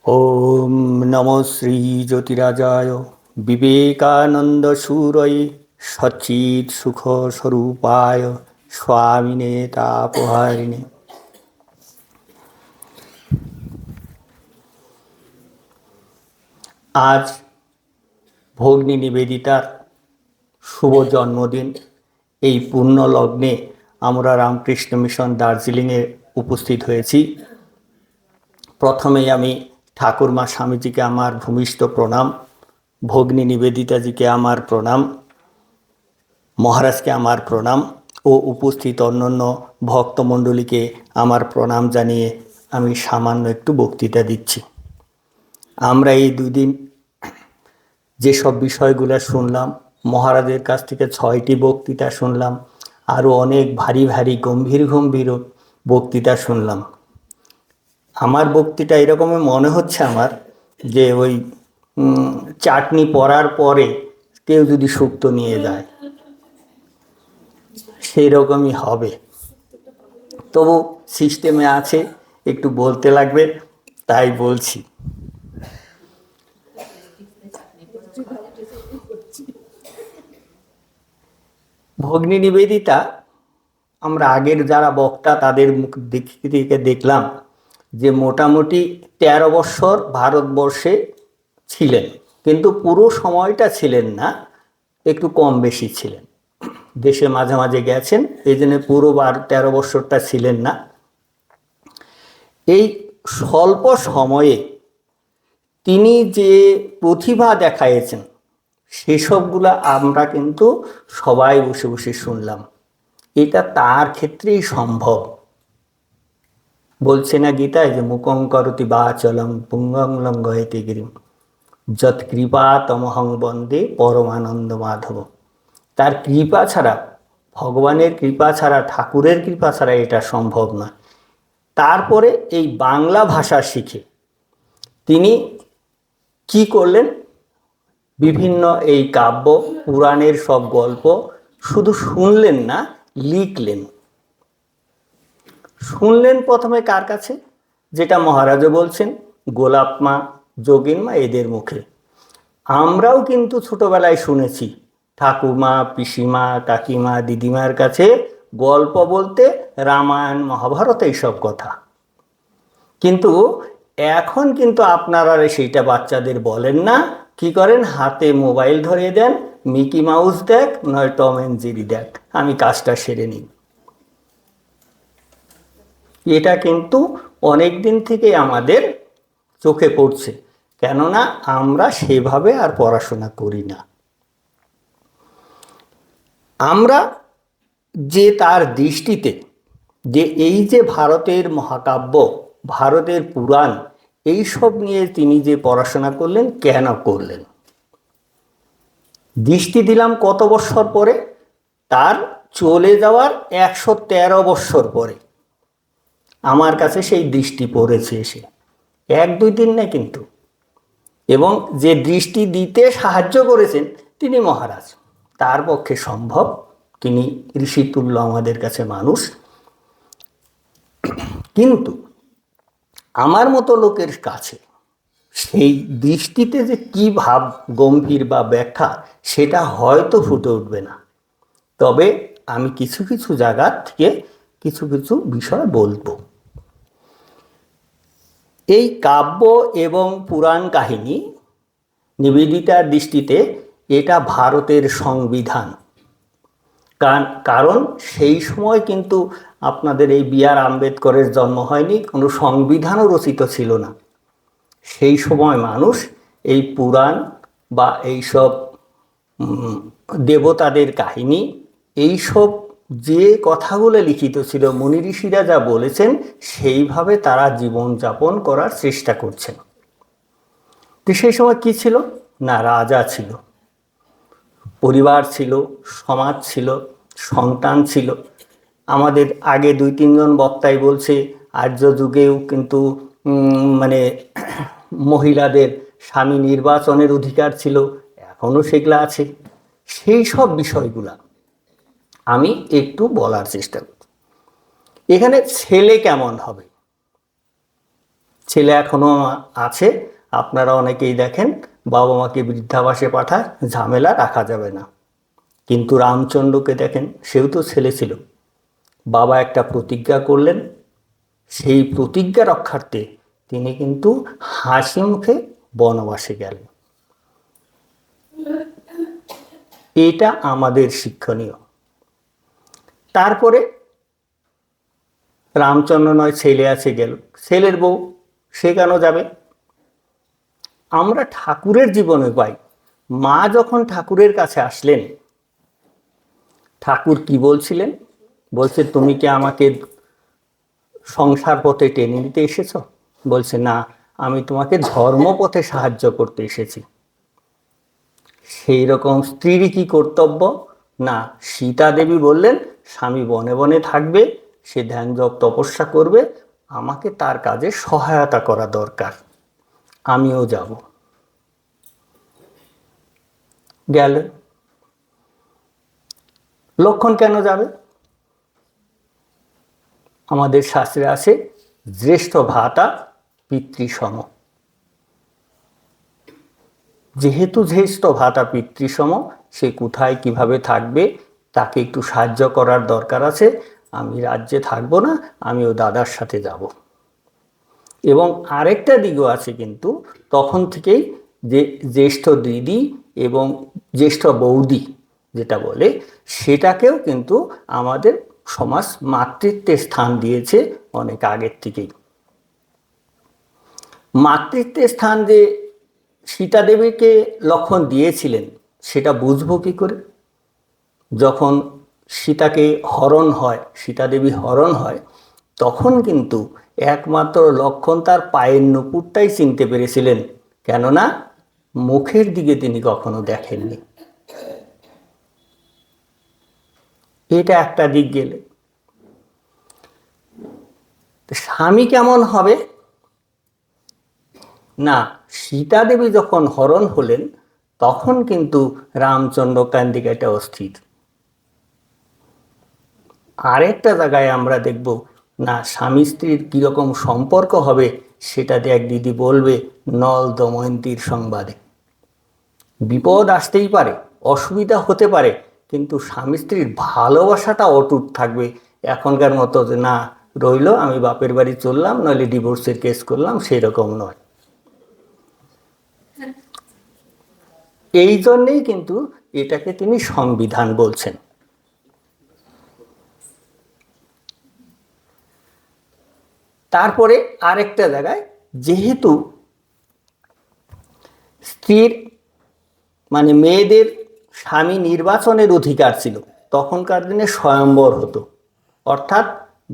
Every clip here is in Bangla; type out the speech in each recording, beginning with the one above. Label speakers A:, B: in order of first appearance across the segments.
A: ওম নমঃ শ্রী জ্যোতিরাজায় বিবেকানন্দ সুরয়ে সচ্চিৎ সুখ স্বরূপায় স্বামিনে তাপহারিণে। আজ ভগ্নী নিবেদিতার শুভ জন্মদিন। এই পূর্ণ লগ্নে আমরা রামকৃষ্ণ মিশন দার্জিলিংয়ে উপস্থিত হয়েছি। প্রথমেই আমি ঠাকুরমা স্বামীজিকে আমার ভূমিষ্ঠ প্রণাম, ভগ্নী নিবেদিতাজিকে আমার প্রণাম, মহারাজকে আমার প্রণাম ও উপস্থিত অন্যান্য ভক্তমণ্ডলীকে আমার প্রণাম জানিয়ে আমি সামান্য একটু বক্তৃতা দিচ্ছি। আমরা এই দুদিন যেসব বিষয়গুলো শুনলাম, মহারাজের কাছ থেকে 6টি বক্তৃতা শুনলাম, আরও অনেক ভারী ভারী গম্ভীর গম্ভীর বক্তৃতা শুনলাম। আমার বক্তৃতা এরকমই মনে হচ্ছে আমার যে ওই চাটনি পড়ার পরে কেউ যদি শুক্তো নিয়ে যায় সেই রকমই হবে। তবু সিস্টেমে আছে, একটু বলতে লাগবে, তাই বলছি। ভগ্নী নিবেদিতা, আমরা আগের যারা বক্তা তাদের মুখ দিক থেকে দেখলাম যে মোটামুটি 13 বৎসর ভারতবর্ষে ছিলেন, কিন্তু পুরো সময়টা ছিলেন না, একটু কম বেশি ছিলেন। দেশে মাঝে মাঝে গেছেন, এই জন্য পুরো 13 বৎসরটা ছিলেন না। এই স্বল্প সময়ে তিনি যে প্রতিভা দেখাইয়েছেন সেসবগুলা আমরা কিন্তু সবাই বসে বসে শুনলাম। এটা তার ক্ষেত্রেই সম্ভব। বলছে না গীতায় যে মুখং করতি বাচলং পুঙ্গং লঙ্ঘয়তে গিরিম যৎ কৃপা তমহং বন্দে পরমানন্দ মাধব। তার কৃপা ছাড়া, ভগবানের কৃপা ছাড়া, ঠাকুরের কৃপা ছাড়া এটা সম্ভব না। তারপরে এই বাংলা ভাষা শিখে তিনি কি করলেন, বিভিন্ন এই কাব্য পুরাণের সব গল্প শুধু শুনলেন না, লিখলেন। শুনলেন প্রথমে কার কাছে, যেটা মহারাজও বলছেন, গোলাপ মা, যোগিন মা, এদের মুখে। আমরাও কিন্তু ছোটবেলায় শুনেছি ঠাকুমা, পিসিমা, কাকিমা, দিদিমার কাছে গল্প বলতে রামায়ণ, মহাভারত, এইসব কথা। কিন্তু এখন কিন্তু আপনারা সেইটা বাচ্চাদের বলেন না, কি করেন, হাতে মোবাইল ধরিয়ে দেন, মিকি মাউস দেখ, নয় টম অ্যান্ড জেরি দেখ, আমি কাজটা সেরে নিই। এটা কিন্তু অনেক দিন থেকে আমাদের চোখে পড়ছে, কেননা আমরা সেভাবে আর পড়াশোনা করি না। আমরা যে তার দৃষ্টিতে যে এই যে ভারতের মহাকাব্য, ভারতের পুরাণ, এইসব নিয়ে তিনি যে পড়াশোনা করলেন, কেন করলেন, দৃষ্টি দিলাম কত বৎসর পরে, তার চলে যাওয়ার 113 বৎসর পরে আমার কাছে সেই দৃষ্টি পড়েছে এসে, 1-2 দিন না কিন্তু। এবং যে দৃষ্টি দিতে সাহায্য করেছেন তিনি মহারাজ, তার পক্ষে সম্ভব, তিনি ঋষিতুল্য আমাদের কাছে মানুষ। কিন্তু আমার মতো লোকের কাছে সেই দৃষ্টিতে যে কি ভাব গম্ভীর বা ব্যাখ্যা, সেটা হয়তো ফুটে উঠবে না। তবে আমি কিছু কিছু জায়গা থেকে কিছু কিছু বিষয় বলবো। এই কাব্য এবং পুরাণ কাহিনী নিবেদিতার দৃষ্টিতে এটা ভারতের সংবিধান। কারণ সেই সময় কিন্তু আপনাদের এই বি.আর. আম্বেদকরের জন্ম হয়নি, কোনো সংবিধানও রচিত ছিল না। সেই সময় মানুষ এই পুরাণ বা এইসব দেবতাদের কাহিনী, এইসব যে কথাগুলো লিখিত ছিল, মুনি ঋষিরা যা বলেছেন সেইভাবে তারা জীবনযাপন করার চেষ্টা করছেন। তো সেই সময় কি ছিল না, রাজা ছিল, পরিবার ছিল, সমাজ ছিল, সন্তান ছিল। আমাদের আগে 2-3 জন বক্তাই বলছে আর্য যুগেও কিন্তু মানে মহিলাদের স্বামী নির্বাচনের অধিকার ছিল, এখনও সেগুলো আছে। সেই সব বিষয়গুলা আমি একটু বলার চেষ্টা করি। এখানে ছেলে কেমন হবে, ছেলে এখনো আছে, আপনারা অনেকেই দেখেন বাবা মাকে বৃদ্ধাবাসে পাঠায়, ঝামেলা রাখা যাবে না। কিন্তু রামচন্দ্রকে দেখেন, সেও তো ছেলে ছিল। বাবা একটা প্রতিজ্ঞা করলেন, সেই প্রতিজ্ঞা রক্ষার্থে তিনি কিন্তু হাসি মুখে বনবাসে গেলেন। এটা আমাদের শিক্ষণীয়। তারপরে রামচন্দ্র নয় ছেলে আছে গেল, ছেলের বউ সে কেন যাবে? আমরা ঠাকুরের জীবনে পাই, মা যখন ঠাকুরের কাছে আসলেন, ঠাকুর কি বলছিলেন? বলছে, তুমি কি আমাকে সংসার পথে টেনে নিতে এসেছ? বলছে, না, আমি তোমাকে ধর্মপথে সাহায্য করতে এসেছি। সেই রকম স্ত্রীর কি কর্তব্য? না, সীতা দেবী বললেন স্বামী বনে বনে থাকবে, সে ধ্যান জপ তপস্যা করবে, আমাকে তার কাজে সহায়তা করা দরকার, আমিও যাব। গেল। লক্ষণ কেন যাবে? আমাদের শাস্ত্রে আছে জ্যেষ্ঠ ভ্রাতা পিতৃসম। যেহেতু জ্যেষ্ঠ ভ্রাতা পিতৃসম, সে কোথায় কিভাবে থাকবে তাকে একটু সাহায্য করার দরকার আছে। আমি রাজ্যে থাকবো না, আমিও দাদার সাথে যাব। এবং আরেকটা দিকও আছে, কিন্তু তখন থেকেই যে জ্যেষ্ঠ দিদি এবং জ্যেষ্ঠ বৌদি যেটা বলে, সেটাকেও কিন্তু আমাদের সমাজ মাতৃত্বের স্থান দিয়েছে অনেক আগের থেকেই। মাতৃত্বের স্থান যে সীতা দেবীকে লক্ষণ দিয়েছিলেন, সেটা বুঝবো কি করে? যখন সীতাকে হরণ হয়, সীতা দেবী হরণ হয়, তখন কিন্তু একমাত্র লক্ষণ তার পায়ের নুপুরটাই চিনতে পেরেছিলেন, কেননা মুখের দিকে তিনি কখনো দেখেননি। এটা একটা দিক গেলে। স্বামী কেমন হবে? না, সীতা দেবী যখন হরণ হলেন, তখন কিন্তু রামচন্দ্র কান্দিকাটা অস্থির। আরেকটা জায়গায় আমরা দেখব, না স্বামী স্ত্রীর কীরকম সম্পর্ক হবে সেটা দেখ দিদি বলবে নল দময়ন্তীর সংবাদে। বিপদ আসতেই পারে, অসুবিধা হতে পারে, কিন্তু স্বামী স্ত্রীর ভালোবাসাটা অটুট থাকবে। এখনকার মতো যে না রইল, আমি বাপের বাড়ি চললাম, নইলে ডিভোর্সের কেস করলাম, সেই রকম নয়। এই জন্যেই কিন্তু এটাকে তিনি সংবিধান বলছেন। তারপরে আরেকটা জায়গায়, যেহেতু স্ত্রীর মানে মেয়েদের স্বামী নির্বাচনের অধিকার ছিল, তখনকার দিনে স্বয়ম্বর হতো, অর্থাৎ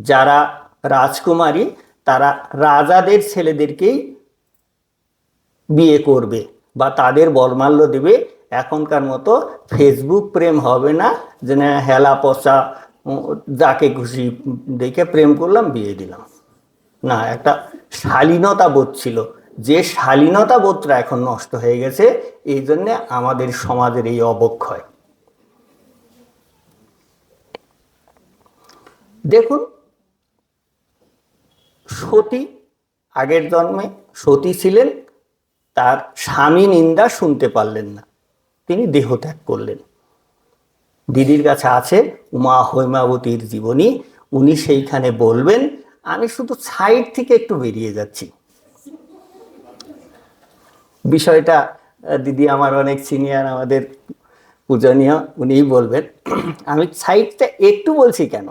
A: যারা রাজকুমারী তারা রাজাদের ছেলেদেরকেই বিয়ে করবে বা তাদের বরমাল্য দেবে। এখনকার মতো ফেসবুক প্রেম হবে না, যে না হেলা পচা যাকে খুশি দেখে প্রেম করলাম বিয়ে দিলাম। না, একটা শালীনতা বোধ ছিল, যে শালীনতা বোধটা এখন নষ্ট হয়ে গেছে। এই জন্যে আমাদের সমাজের এই অবক্ষয়। দেখুন, সতী আগের জন্মে সতী ছিলেন, তার স্বামী নিন্দা শুনতে পারলেন না, তিনি দেহত্যাগ করলেন। দিদির কাছে আছে উমা হৈমাবতীর জীবনী, উনি সেইখানে বলবেন। আমি শুধু সাইড থেকে একটু বেরিয়ে যাচ্ছি। বিষয়টা দিদি আমার অনেক সিনিয়র, আমাদের পূজনীয়, উনিই বলবেন। আমি সাইডটা একটু বলছি কেন,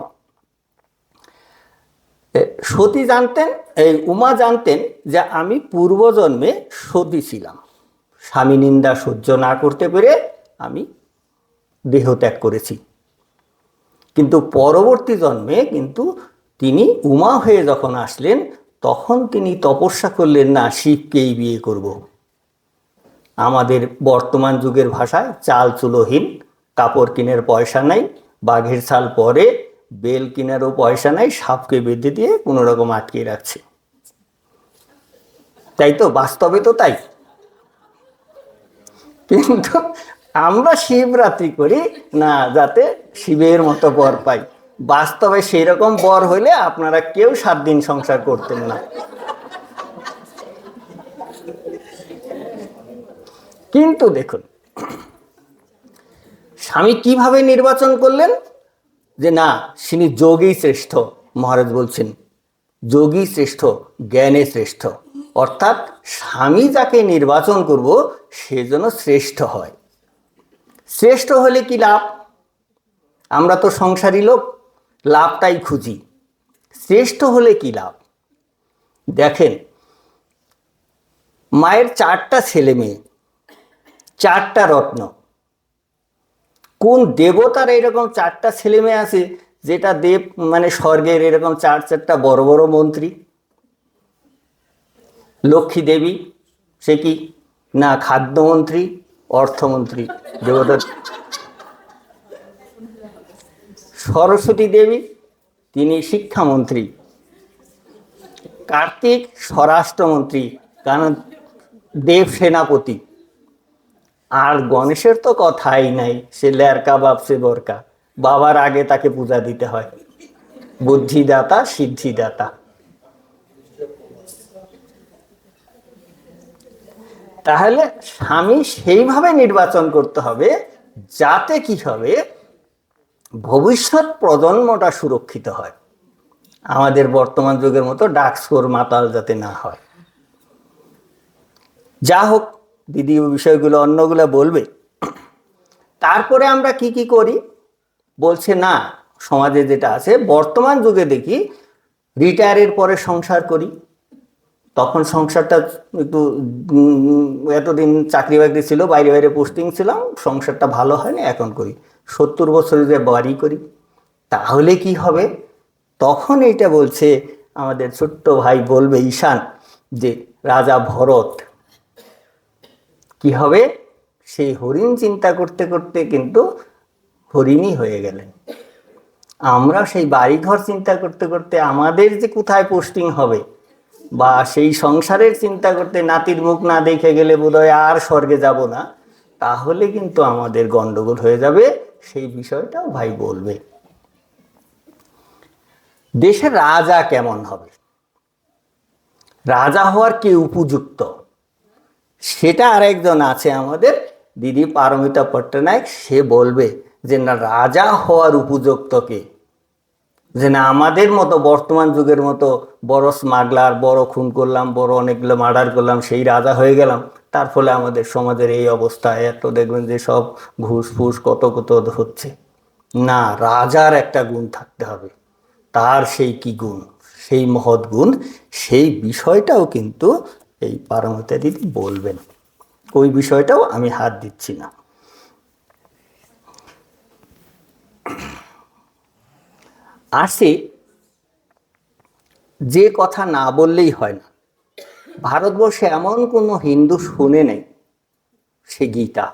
A: সতী জানতেন, এই উমা জানতেন যে আমি পূর্বজন্মে সতী ছিলাম, স্বামী নিন্দা সহ্য না করতে পেরে আমি দেহত্যাগ করেছি। কিন্তু পরবর্তী জন্মে কিন্তু তিনি উমা হয়ে যখন আসলেন, তখন তিনি তপস্যা করলেন, না শিবকেই বিয়ে করব। আমাদের বর্তমান যুগের ভাষায় চাল চুলোহীন, কাপড় কিনের পয়সা নাই, বাঘের ছাল পরে, বেল কিনারও পয়সা নাই, সাপকে বেঁধে দিয়ে কোনো রকম আটকে রাখছে। তাই তো, বাস্তবে তো তাই। কিন্তু আমরা শিবরাত্রি করি না যাতে শিবের মতো বর পাই। বাস্তবে সেই রকম বর হইলে আপনারা কেউ 7 দিন সংসার করতেন না। কিন্তু দেখুন স্বামী কিভাবে নির্বাচন করলেন, যে না তিনি যোগী শ্রেষ্ঠ। মহারাজ বলছেন যোগী শ্রেষ্ঠ, জ্ঞানে শ্রেষ্ঠ, অর্থাৎ স্বামী যাকে নির্বাচন করব সে যেন শ্রেষ্ঠ হয়। শ্রেষ্ঠ হলে কি লাভ? আমরা তো সংসারী লোক, লাভটাই খুঁজি। শ্রেষ্ঠ হলে কি লাভ? দেখেন, মায়ের 4টা ছেলে মেয়ে, 4টা রত্ন। কোন দেবতার এরকম 4টা ছেলে মেয়ে আছে যেটা দেব মানে স্বর্গের এরকম 4টা বড় বড় মন্ত্রী? লক্ষ্মী দেবী সে কি না খাদ্যমন্ত্রী, অর্থমন্ত্রী দেবতা। সরস্বতী দেবী তিনি শিক্ষামন্ত্রী। কার্তিক স্বরাষ্ট্রমন্ত্রী, কারণ দেব সেনাপতি। আর গণেশের তো কথাই নাই, সে লেরকা বাপসে বরকা, বাবার আগে তাকে পূজা দিতে হয়, বুদ্ধিদাতা সিদ্ধিদাতা। তাহলে স্বামী সেইভাবে নির্বাচন করতে হবে যাতে কি হবে, ভবিষ্যৎ প্রজন্মটা সুরক্ষিত হয়, আমাদের বর্তমান যুগের মতো ডাকসোর মাতাল যাতে না হয়। যা হোক, দিদি ওই বিষয়গুলো অন্যগুলো বলবে। তারপরে আমরা কি কি করি বলছে, না সমাজে যেটা আছে বর্তমান যুগে দেখি রিটায়ারের পরে সংসার করি। তখন সংসারটা একটু এতদিন চাকরি বাকরি ছিল, বাইরে বাইরে পোস্টিং ছিলাম, সংসারটা ভালো হয়নি, এখন করি। 70 বছরে যে বাড়ি করি, তাহলে কি হবে? তখন এইটা বলছে আমাদের ছোট্ট ভাই বলবে ঈশান, যে রাজা ভরত কি হবে, সেই হরিণ চিন্তা করতে করতে কিন্তু হরিণই হয়ে গেলেন। আমরা সেই বাড়িঘর চিন্তা করতে করতে আমাদের যে কোথায় পোস্টিং হবে, বা সেই সংসারের চিন্তা করতে নাতির মুখ না দেখে গেলে বোধহয় আর স্বর্গে যাব না, তাহলে কিন্তু আমাদের গন্ডগোল হয়ে যাবে। সেই বিষয়টাও ভাই বলবে। দেশের রাজা কেমন হবে, রাজা হওয়ার কে উপযুক্ত, সেটা আরেকজন আছে আমাদের দিদি পারমিতা পট্টনায়ক, সে বলবে যে না রাজা হওয়ার উপযুক্ত কে। যে না আমাদের মতো বর্তমান যুগের মতো বড় স্মাগলার, বড় খুন করলাম, বড় অনেকগুলো মার্ডার করলাম, সেই রাজা হয়ে গেলাম, তার ফলে আমাদের সমাজের এই অবস্থা, এত দেখবেন যে সব ঘুষ ফুস কত কত হচ্ছে। না, রাজার একটা গুণ থাকতে হবে। তার সেই কি গুণ, সেই মহৎ গুণ, সেই বিষয়টাও কিন্তু এই পারমিতা দিদি বলবেন। ওই বিষয়টাও আমি হাত দিচ্ছি না। আসে যে কথা না বললেই হয় না, ভারতবর্ষে এমন কোনো হিন্দু শুনে নেই সে গীতা।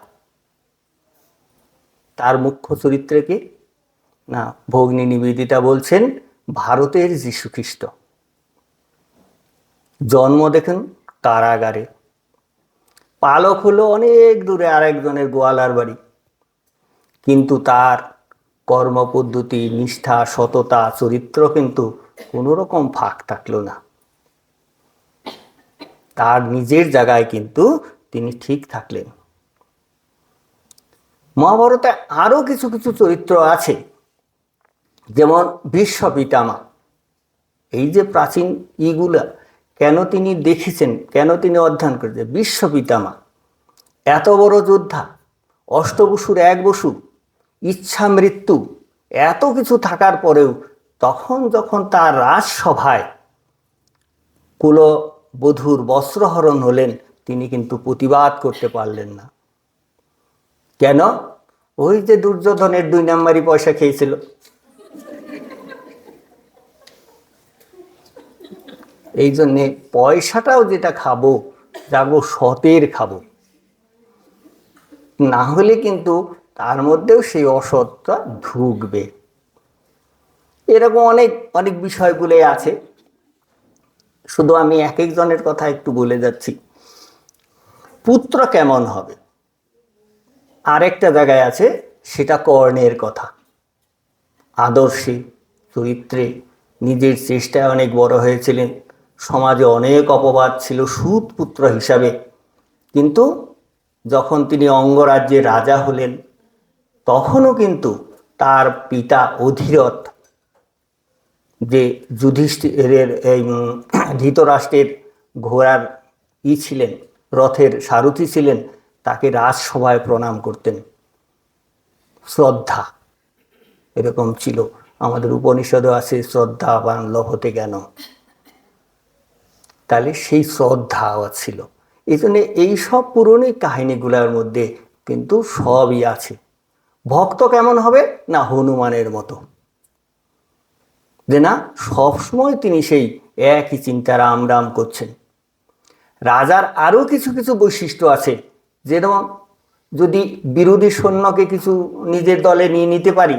A: তার মুখ্য চরিত্রকে না ভগ্নী নিবেদিতা বলছেন ভারতের যীশুখ্রিস্ট। জন্ম দেখুন কারাগারে, পালক হলো অনেক দূরে আরেকজনের গোয়ালার বাড়ি, কিন্তু তার কর্মপদ্ধতি, নিষ্ঠা, সততা, চরিত্র কিন্তু কোনো রকম ফাঁক থাকলো না। তার নিজের জায়গায় কিন্তু তিনি ঠিক থাকলেন। মহাভারতে আরো কিছু কিছু চরিত্র আছে, যেমন ভীষ্ম পিতামহ। এই যে প্রাচীন ইগুলা কেন তিনি দেখেছেন, কেন তিনি অধ্যয়ন করেছেন, ভীষ্ম পিতামহ এত বড় যোদ্ধা, অষ্টবসুর এক বসু, ইচ্ছা মৃত্যু, এত কিছু থাকার পরেও তখন যখন তার রাজসভায় কুলবধূর বস্ত্রহরণ হলেন, তিনি কিন্তু প্রতিবাদ করতে পারলেন না। কেন? ওই যে দুর্যোধনের 2 নাম্বারই পয়সা খেয়েছিল। এই জন্যে পয়সাটাও যেটা খাবো, যাবো সতের খাবো, না হলে কিন্তু তার মধ্যেও সেই অসৎটা ঢুকবে। এরকম অনেক অনেক বিষয়গুলো আছে, শুধু আমি এক একজনের কথা একটু বলে যাচ্ছি। পুত্র কেমন হবে আরেকটা জায়গায় আছে, সেটা কর্ণের কথা। আদর্শে, চরিত্রে, নিজের চেষ্টায় অনেক বড় হয়েছিলেন, সমাজে অনেক অপবাদ ছিল সুদ পুত্র হিসাবে, কিন্তু যখন তিনি অঙ্গরাজ্যের রাজা হলেন, তখনও কিন্তু তার পিতা অধিরথ, যে যুধিষ্ঠিরের এই ধৃতরাষ্ট্রের ঘোড়ার ছিলেন, রথের সারথি ছিলেন, তাকে রাজসভায় প্রণাম করতেন। শ্রদ্ধা এরকম ছিল। আমাদের উপনিষদও আছে শ্রদ্ধাবান লভতে জ্ঞান। তাহলে সেই শ্রদ্ধা ছিল। এই জন্যে এইসব পুরনো কাহিনীগুলোর মধ্যে কিন্তু সবই আছে। ভক্ত কেমন হবে না, হনুমানের মতো, যে না সবসময় তিনি সেই একই চিন্তা রাম রাম করছেন। রাজার আরও কিছু কিছু বৈশিষ্ট্য আছে, যেমন যদি বিরোধী সৈন্যকে কিছু নিজের দলে নিয়ে নিতে পারি,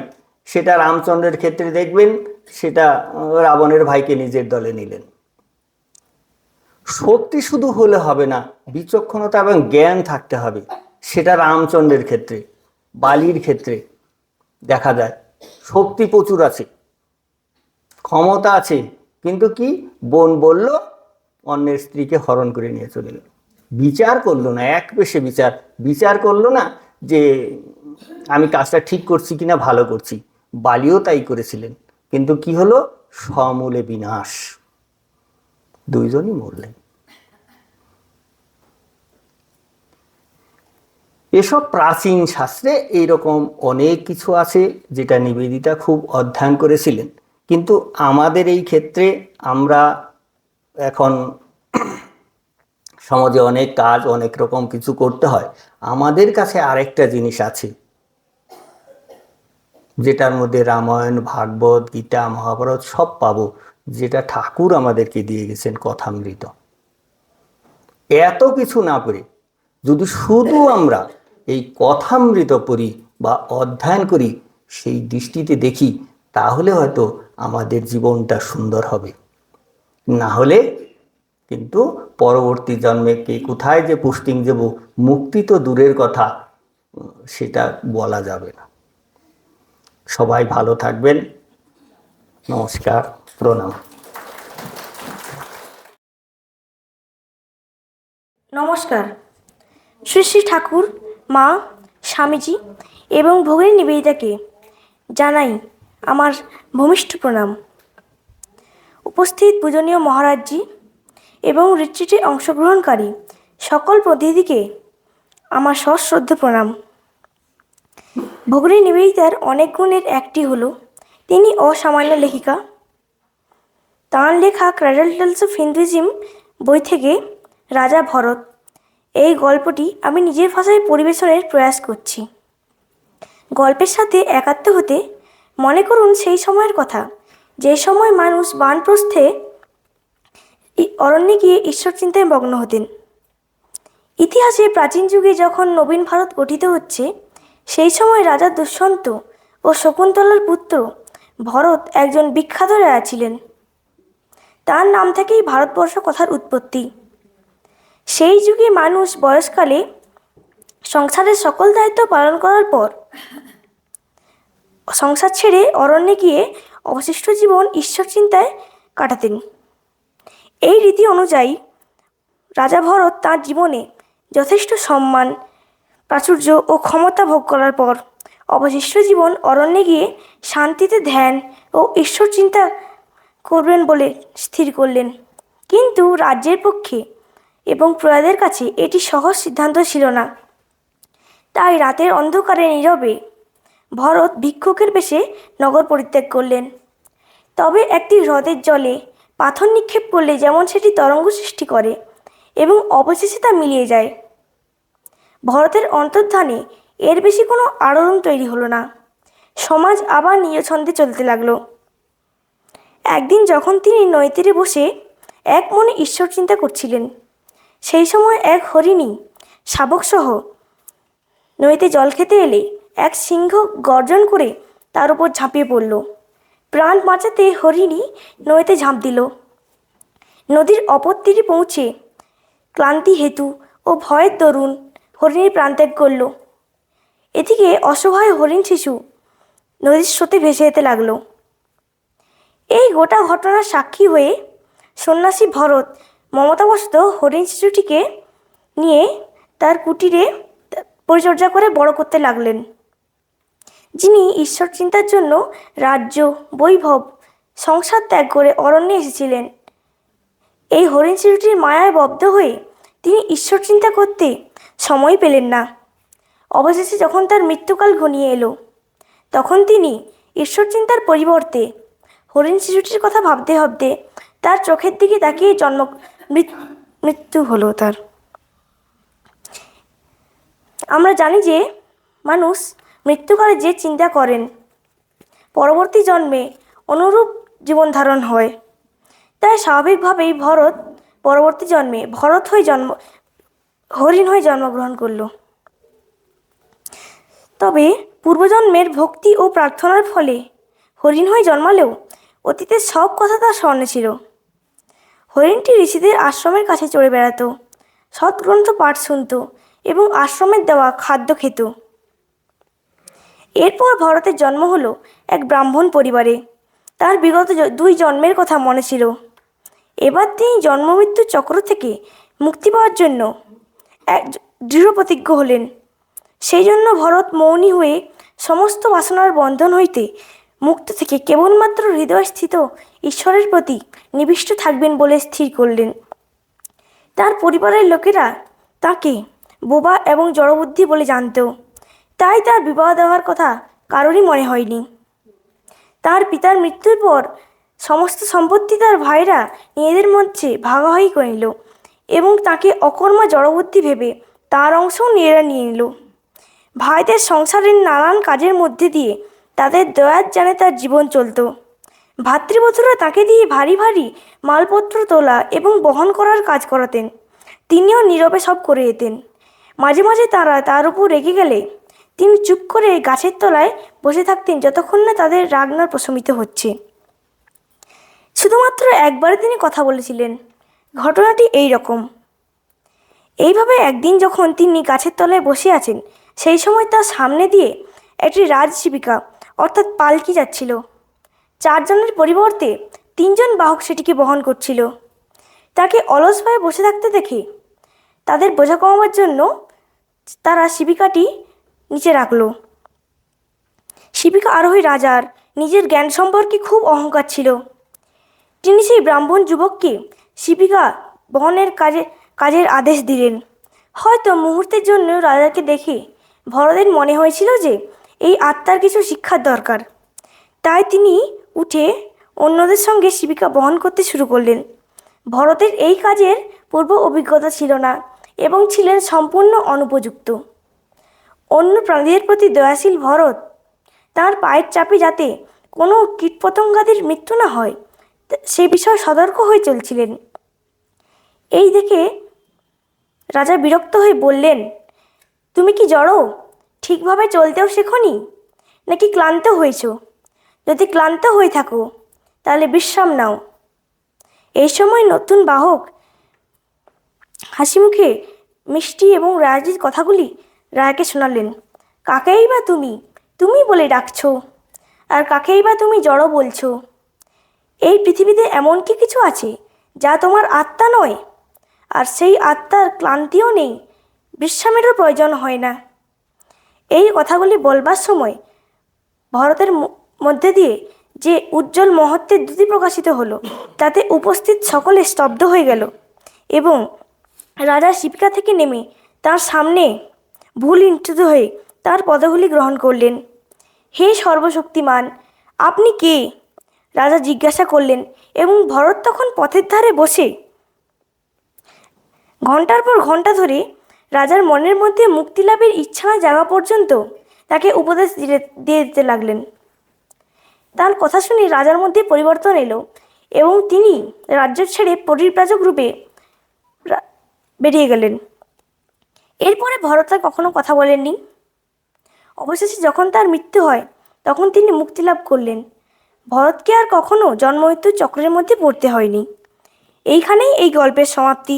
A: সেটা রামচন্দ্রের ক্ষেত্রে দেখবেন, সেটা রাবণের ভাইকে নিজের দলে নিলেন। শক্তি শুধু হলে হবে না, বিচক্ষণতা এবং জ্ঞান থাকতে হবে। সেটা রামচন্দ্রের ক্ষেত্রে, বালির ক্ষেত্রে দেখা যায়। শক্তি প্রচুর আছে, ক্ষমতা আছে, কিন্তু কি বোন বলল অন্যের স্ত্রীকে হরণ করে নিয়ে চলে গেল। বিচার করলো না, এক পেশে বিচার করলো না যে আমি কাজটা ঠিক করছি কিনা, ভালো করছি। বালিও তাই করেছিলেন, কিন্তু কি হলো, সমূলে বিনাশ, দুইজনই মরলেন। এসব প্রাচীন শাস্ত্রে এইরকম অনেক কিছু আছে, যেটা নিবেদিতা খুব অধ্যয়ন করেছিলেন। কিন্তু আমাদের এই ক্ষেত্রে আমরা এখন সমাজে অনেক কাজ, অনেক রকম কিছু করতে হয়। আমাদের কাছে আরেকটা জিনিস আছে, যেটার মধ্যে রামায়ণ, ভাগবত, গীতা, মহাভারত সব পাবো, যেটা ঠাকুর আমাদেরকে দিয়ে গেছেন, কথামৃত। এত কিছু না করে যদি শুধু আমরা এই কথামৃত পড়ি বা অধ্যয়ন করি, সেই দৃষ্টিতে দেখি, তাহলে হয়তো আমাদের জীবনটা সুন্দর হবে। না হলে কিন্তু পরবর্তী জন্মে কে কোথায় যে পোস্টিং দেব, মুক্তি তো দূরের কথা, সেটা বলা যাবে না। সবাই ভালো থাকবেন। নমস্কার, প্রণাম।
B: নমস্কার। শ্রী শ্রী ঠাকুর, মা, স্বামীজি এবং ভগিনী নিবেদিতাকে জানাই আমার ভূমিষ্ঠ প্রণাম। উপস্থিত পূজনীয় মহারাজজি এবং রিট্রিটে অংশগ্রহণকারী সকল প্রতিনিধিকে আমার সশ্রদ্ধ প্রণাম। ভগিনী নিবেদিতার অনেক গুণের একটি হলো তিনি অসামান্য লেখিকা। তাঁর লেখা ক্র্যাডল টেলস অফ হিন্দুইজম বই থেকে রাজা ভরত, এই গল্পটি আমি নিজের ভাষায় পরিবেশনের প্রয়াস করছি। গল্পের সাথে একাত্ম হতে মনে করুন সেই সময়ের কথা, যে সময় মানুষ বানপ্রস্থে অরণ্যে গিয়ে ঈশ্বর চিন্তায় মগ্ন হতেন। ইতিহাসে প্রাচীন যুগে যখন নবীন ভারত গঠিত হচ্ছে, সেই সময় রাজা দুষ্যন্ত ও শকুন্তলার পুত্র ভরত একজন বিখ্যাত রাজা ছিলেন। তার নাম থেকেই ভারতবর্ষ কথার উৎপত্তি। সেই যুগে মানুষ বয়সকালে সংসারের সকল দায়িত্ব পালন করার পর সংসার ছেড়ে অরণ্যে গিয়ে অবশিষ্ট জীবন ঈশ্বর চিন্তায় কাটাতেন। এই রীতি অনুযায়ী রাজা ভরত তাঁর জীবনে যথেষ্ট সম্মান, প্রাচুর্য ও ক্ষমতা ভোগ করার পর অবশিষ্ট জীবন অরণ্যে গিয়ে শান্তিতে ধ্যান ও ঈশ্বর চিন্তা করবেন বলে স্থির করলেন। কিন্তু রাজ্যের পক্ষে এবং প্রজাদের কাছে এটি সহজ সিদ্ধান্ত ছিল না। তাই রাতের অন্ধকারে নীরবে ভরত ভিক্ষুকের বেশে নগর পরিত্যাগ করলেন। তবে একটি হ্রদের জলে পাথর নিক্ষেপ করলে যেমন সেটি তরঙ্গ সৃষ্টি করে এবং অবশেষে তা মিলিয়ে যায়, ভরতের অন্তর্ধানে এর বেশি কোনো আলোড়ন তৈরি হলো না। সমাজ আবার নিজ ছন্দে চলতে লাগলো। একদিন যখন তিনি নদী তীরে বসে এক মনে ঈশ্বর চিন্তা করছিলেন, সেই সময় এক হরিণী শাবকসহ নদীতে জল খেতে এলে এক সিংহ গর্জন করে তার উপর ঝাঁপিয়ে পড়ল। প্রাণ বাঁচাতে হরিণী নদীতে ঝাঁপ দিল। নদীর অপর তীরে পৌঁছে ক্লান্তি হেতু ও ভয়ের দরুন হরিণীর প্রাণত্যাগ করল। এদিকে অসহায় হরিণ শিশু নদীর স্রোতে ভেসে যেতে লাগলো। এই গোটা ঘটনার সাক্ষী হয়ে সন্ন্যাসী ভরত মমতাবশত হরিণ শিশুটিকে নিয়ে তার কুটিরে পরিচর্যা করে বড় করতে লাগলেন। যিনি ঈশ্বর চিন্তার জন্য রাজ্য, বৈভব, সংসার ত্যাগ করে অরণ্যে এসেছিলেন, এই হরিণ শিশুটির মায়ায় বদ্ধ হয়ে তিনি ঈশ্বর চিন্তা করতে সময় পেলেন না। অবশেষে যখন তার মৃত্যুকাল ঘনিয়ে এলো, তখন তিনি ঈশ্বর চিন্তার পরিবর্তে হরিণ শিশুটির কথা ভাবতে ভাবতে তার চোখের দিকে তাকিয়ে মৃত্যু হলো তার। আমরা জানি যে মানুষ মৃত্যুকালে যে চিন্তা করেন, পরবর্তী জন্মে অনুরূপ জীবন ধারণ হয়। তাই স্বাভাবিকভাবেই ভরত পরবর্তী জন্মে হরিণ হয়ে জন্মগ্রহণ করল। তবে পূর্বজন্মের ভক্তি ও প্রার্থনার ফলে হরিণ হয়ে জন্মালেও অতীতের সব কথা তার স্মরণে ছিল। হরিণটি ঋষিদের আশ্রমের কাছে চড়ে বেড়াতো, সৎগ্রন্থ পাঠ শুনত এবং আশ্রমের দেওয়া খাদ্য খেত। এরপর ভরতের জন্ম হলো এক ব্রাহ্মণ পরিবারে। তার বিগত 2 জন্মের কথা মনে ছিল। এবার তিনি জন্ম মৃত্যুর চক্র থেকে মুক্তি পাওয়ার জন্য এক দৃঢ় প্রতিজ্ঞ হলেন। সেই জন্য ভরত মৌনী হয়ে সমস্ত বাসনার বন্ধন হইতে মুক্ত থেকে কেবলমাত্র হৃদয়স্থিত ঈশ্বরের প্রতি নিবিষ্ট থাকবেন বলে স্থির করলেন। তার পরিবারের লোকেরা তাকে বোবা এবং জড়বুদ্ধি বলে জানত, তাই তার বিবাহ দেওয়ার কথা কারোরই মনে হয়নি। তার পিতার মৃত্যুর পর সমস্ত সম্পত্তি তার ভাইরা নিজেদের মধ্যে ভাগাভাগি করে নিল এবং তাকে অকর্মা জড়বুদ্ধি ভেবে তার অংশও নিজেরা নিয়ে নিল। ভাইদের সংসারের নানান কাজের মধ্যে দিয়ে তাদের দয়ার জানে তার জীবন চলত। ভাতৃবধূরা তাকে দিয়ে ভারী ভারী মালপত্র তোলা এবং বহন করার কাজ করাতেন। তিনিও নীরবে সব করে যেতেন। মাঝে মাঝে তারা তার উপর রেগে গেলে তিনি চুপ করে গাছের তলায় বসে থাকতেন যতক্ষণ না তাদের রাগ না প্রশমিত হচ্ছে। শুধুমাত্র একবারে তিনি কথা বলেছিলেন। ঘটনাটি এই রকম। এইভাবে একদিন যখন তিনি গাছের তলায় বসে আছেন, সেই সময় তার সামনে দিয়ে একটি রাজশিবিকা অর্থাৎ পালকি যাচ্ছিল। 4 জনের পরিবর্তে 3 জন বাহক সেটিকে বহন করছিল। তাকে অলসভাবে বসে থাকতে দেখে তাদের বোঝা কমাবার জন্য তারা শিবিকাটি নিচে রাখল। শিবিকা আরোহী রাজার নিজের জ্ঞান সম্পর্কে খুব অহংকার ছিল। তিনি সেই ব্রাহ্মণ যুবককে শিবিকা বহনের কাজের আদেশ দিলেন। হয়তো মুহূর্তের জন্য রাজাকে দেখে ভরতের মনে হয়েছিল যে এই আত্মার কিছু শিক্ষার দরকার। তাই তিনি উঠে অন্যদের সঙ্গে শিবিকা বহন করতে শুরু করলেন। ভরতের এই কাজের পূর্ব অভিজ্ঞতা ছিল না এবং ছিলেন সম্পূর্ণ অনুপযুক্ত। অন্য প্রাণীদের প্রতি দয়াশীল ভরত তার পায়ের চাপে যাতে কোনো কীটপতঙ্গাদের মৃত্যু না হয় সে বিষয়ে সতর্ক হয়ে চলছিলেন। এই দেখে রাজা বিরক্ত হয়ে বললেন, তুমি কি জড়ো? ঠিকভাবে চলতেও শেখোনি নাকি ক্লান্ত হয়েছ? যদি ক্লান্ত হয়ে থাকো তাহলে বিশ্রাম নাও। এই সময় নতুন বাহক হাসি মুখে মিষ্টি এবং রাজের কথাগুলি রায়কে শোনালেন। কাকেই বা তুমি বলে ডাকছো, আর কাকেই বা তুমি জড়ো বলছো? এই পৃথিবীতে এমন কি কিছু আছে যা তোমার আত্মা নয়? আর সেই আত্মার ক্লান্তিও নেই, বিশ্রামেরও প্রয়োজন হয় না। এই কথাগুলি বলবার সময় ভরতের মধ্যে দিয়ে যে উজ্জ্বল মহত্বের দ্যুতি প্রকাশিত হলো, তাতে উপস্থিত সকলে স্তব্ধ হয়ে গেল এবং রাজা শিবিকা থেকে নেমে তার সামনে ভূলুণ্ঠিত হয়ে তার পদগুলি গ্রহণ করলেন। হে সর্বশক্তিমান, আপনি কে? রাজা জিজ্ঞাসা করলেন এবং ভরত তখন পথের ধারে বসে ঘন্টার পর ঘন্টা ধরে রাজার মনের মধ্যে মুক্তিলাভের ইচ্ছা না জাগা পর্যন্ত তাকে উপদেশ দিয়ে দিতে লাগলেন। তার কথা শুনে রাজার মধ্যে পরিবর্তন এলো এবং তিনি রাজ্য ছেড়ে পরিব্রাজক রূপে বেরিয়ে গেলেন। এরপরে ভরত আর কখনো কথা বলেননি। অবশেষে যখন তার মৃত্যু হয় তখন তিনি মুক্তি লাভ করলেন। ভরতকে আর কখনো জন্মমৃত্যুর চক্রের মধ্যে পড়তে হয়নি। এইখানেই এই গল্পের সমাপ্তি।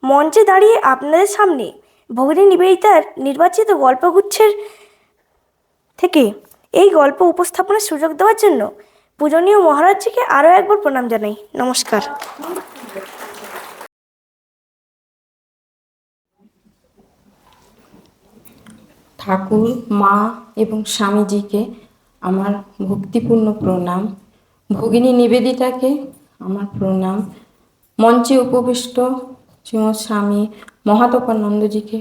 B: মঞ্চে দাঁড়িয়ে আপনাদের সামনে ভগিনী নিবেদিতার নির্বাচিত গল্পগুচ্ছের থেকে এই গল্প উপস্থাপনের সুযোগ দেওয়ার জন্য পূজনীয় মহারাজজিকে আরও একবার প্রণাম জানাই। নমস্কার।
C: ঠাকুর, মা এবং স্বামীজিকে আমার ভক্তিপূর্ণ প্রণাম। ভগিনী নিবেদিতাকে আমার প্রণাম। মঞ্চে উপবিষ্ট শ্রীমৎ স্বামী মহাতপানন্দজিকে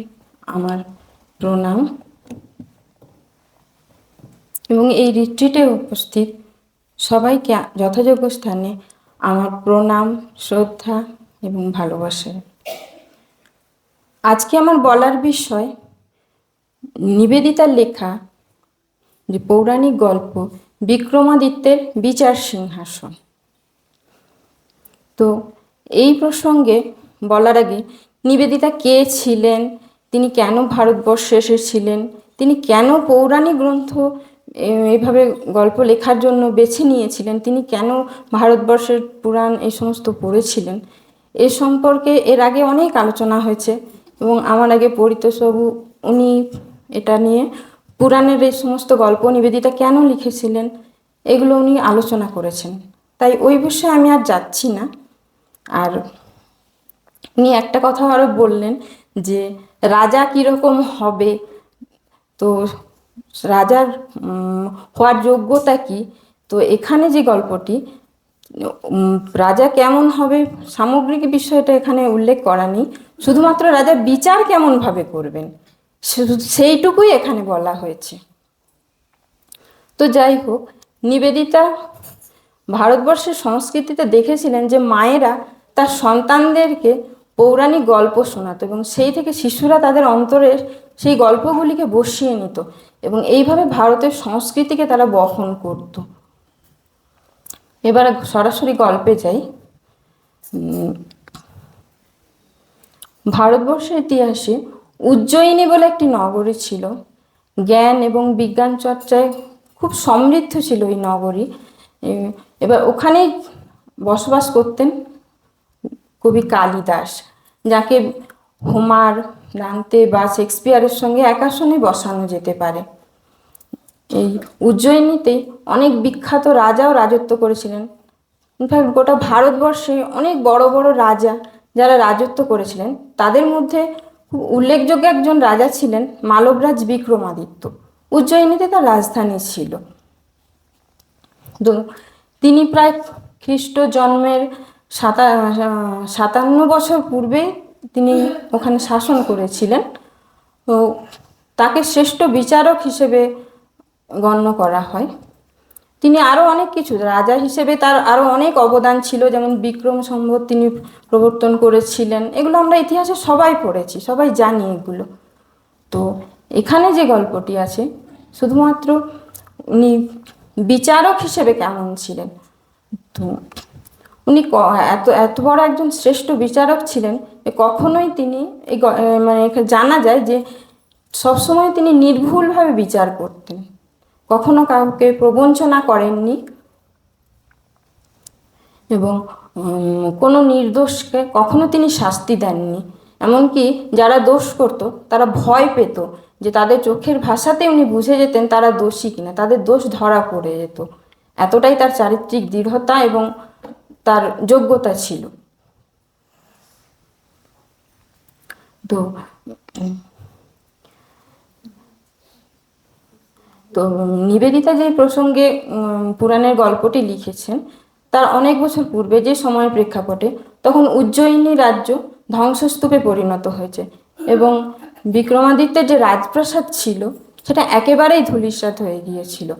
C: আমার প্রণাম এবং এই রিট্রিটে উপস্থিত সবাইকে যথাযোগ্য স্থানে আমার প্রণাম, শ্রদ্ধা এবং ভালোবাসা। আজকে আমার বলার বিষয় নিবেদিতার লেখা যে পৌরাণিক গল্প বিক্রমাদিত্যের বিচার সিংহাসন। তো এই প্রসঙ্গে বলার আগে নিবেদিতা কে ছিলেন, তিনি কেন ভারতবর্ষে এসেছিলেন, তিনি কেন পৌরাণিক গ্রন্থ এইভাবে গল্প লেখার জন্য বেছে নিয়েছিলেন, তিনি কেন ভারতবর্ষের পুরাণ এই সমস্ত পড়েছিলেন, এ সম্পর্কে এর আগে অনেক আলোচনা হয়েছে এবং আমার আগে পরিতোষবাবু উনি এটা নিয়ে পুরাণের এই সমস্ত গল্প নিবেদিতা কেন লিখেছিলেন এগুলো উনি আলোচনা করেছেন, তাই ওই বিষয়ে আমি আর যাচ্ছি না। আর উনি একটা কথা আরও বললেন যে রাজা কীরকম হবে, তো রাজার হওয়ার যোগ্যতা কি। তো এখানে যে গল্পটি রাজা কেমন হবে সামগ্রিক বিষয়টা এখানে উল্লেখ করা নেই, শুধুমাত্র রাজা বিচার কেমনভাবে করবেন সেইটুকুই এখানে বলা হয়েছে। তো যাই হোক, নিবেদিতা ভারতবর্ষের সংস্কৃতিতে দেখেছিলেন যে মায়েরা তার সন্তানদেরকে পৌরাণিক গল্প শোনাতো এবং সেই থেকে শিশুরা তাদের অন্তরে সেই গল্পগুলিকে বসিয়ে নিত এবং এইভাবে ভারতের সংস্কৃতিকে তারা বহন করত। এবার সরাসরি গল্পে যাই। ভারতবর্ষের ইতিহাসে উজ্জয়িনী বলে একটি নগরী ছিল। জ্ঞান এবং বিজ্ঞান চর্চায় খুব সমৃদ্ধ ছিল এই নগরী। এবার ওখানেই বসবাস করতেন কবি কালিদাস, যাকে হোমার, দান্তে বা শেক্সপিয়ারের সঙ্গে এক আসনে বসানো যেতে পারে। এই উজ্জয়িনীতেই অনেক বিখ্যাত রাজাও রাজত্ব করেছিলেন। ইনফ্যাক্ট গোটা ভারতবর্ষে অনেক বড় বড় রাজা যারা রাজত্ব করেছিলেন তাদের মধ্যে খুব উল্লেখযোগ্য একজন রাজা ছিলেন মালবরাজ বিক্রমাদিত্য। উজ্জয়িনীতে তার রাজধানী ছিল। তো তিনি প্রায় খ্রিস্ট জন্মের 57 বছর পূর্বে তিনি ওখানে শাসন করেছিলেন। তো তাকে শ্রেষ্ঠ বিচারক হিসেবে গণ্য করা হয়। তিনি আরও অনেক কিছু রাজা হিসেবে তার আরও অনেক অবদান ছিল, যেমন বিক্রম সম্বত তিনি প্রবর্তন করেছিলেন। এগুলো আমরা ইতিহাসে সবাই পড়েছি, সবাই জানি এগুলো। তো এখানে যে গল্পটি আছে শুধুমাত্র উনি বিচারক হিসেবে কেমন ছিলেন। তো উনি এত বড় একজন শ্রেষ্ঠ বিচারক ছিলেন কখনোই তিনি মানে জানা যায় যে সবসময় তিনি নির্ভুলভাবে বিচার করতেন, কখনো কাউকে প্রবঞ্চনা করেননি এবং কোনো নির্দোষকে কখনো তিনি শাস্তি দেননি। এমনকি যারা দোষ করত তারা ভয় পেত যে তাদের চোখের ভাষাতে উনি বুঝে যেতেন তারা দোষী কিনা, তাদের দোষ ধরা পড়ে যেত। এতটাই তার চারিত্রিক দৃঢ়তা এবং তার যোগ্যতা ছিল। তো তো নিবেদিতা যে প্রসঙ্গে পুরাণের গল্পটি লিখেছেন তার অনেক বছর পূর্বে যে সময়ের প্রেক্ষাপটে, তখন উজ্জয়িনী রাজ্য ধ্বংসস্তূপে পরিণত হয়েছে এবং বিক্রমাদিত্যের যে রাজপ্রাসাদ ছিল সেটা একেবারেই ধূলিসাৎ হয়ে গিয়েছিল।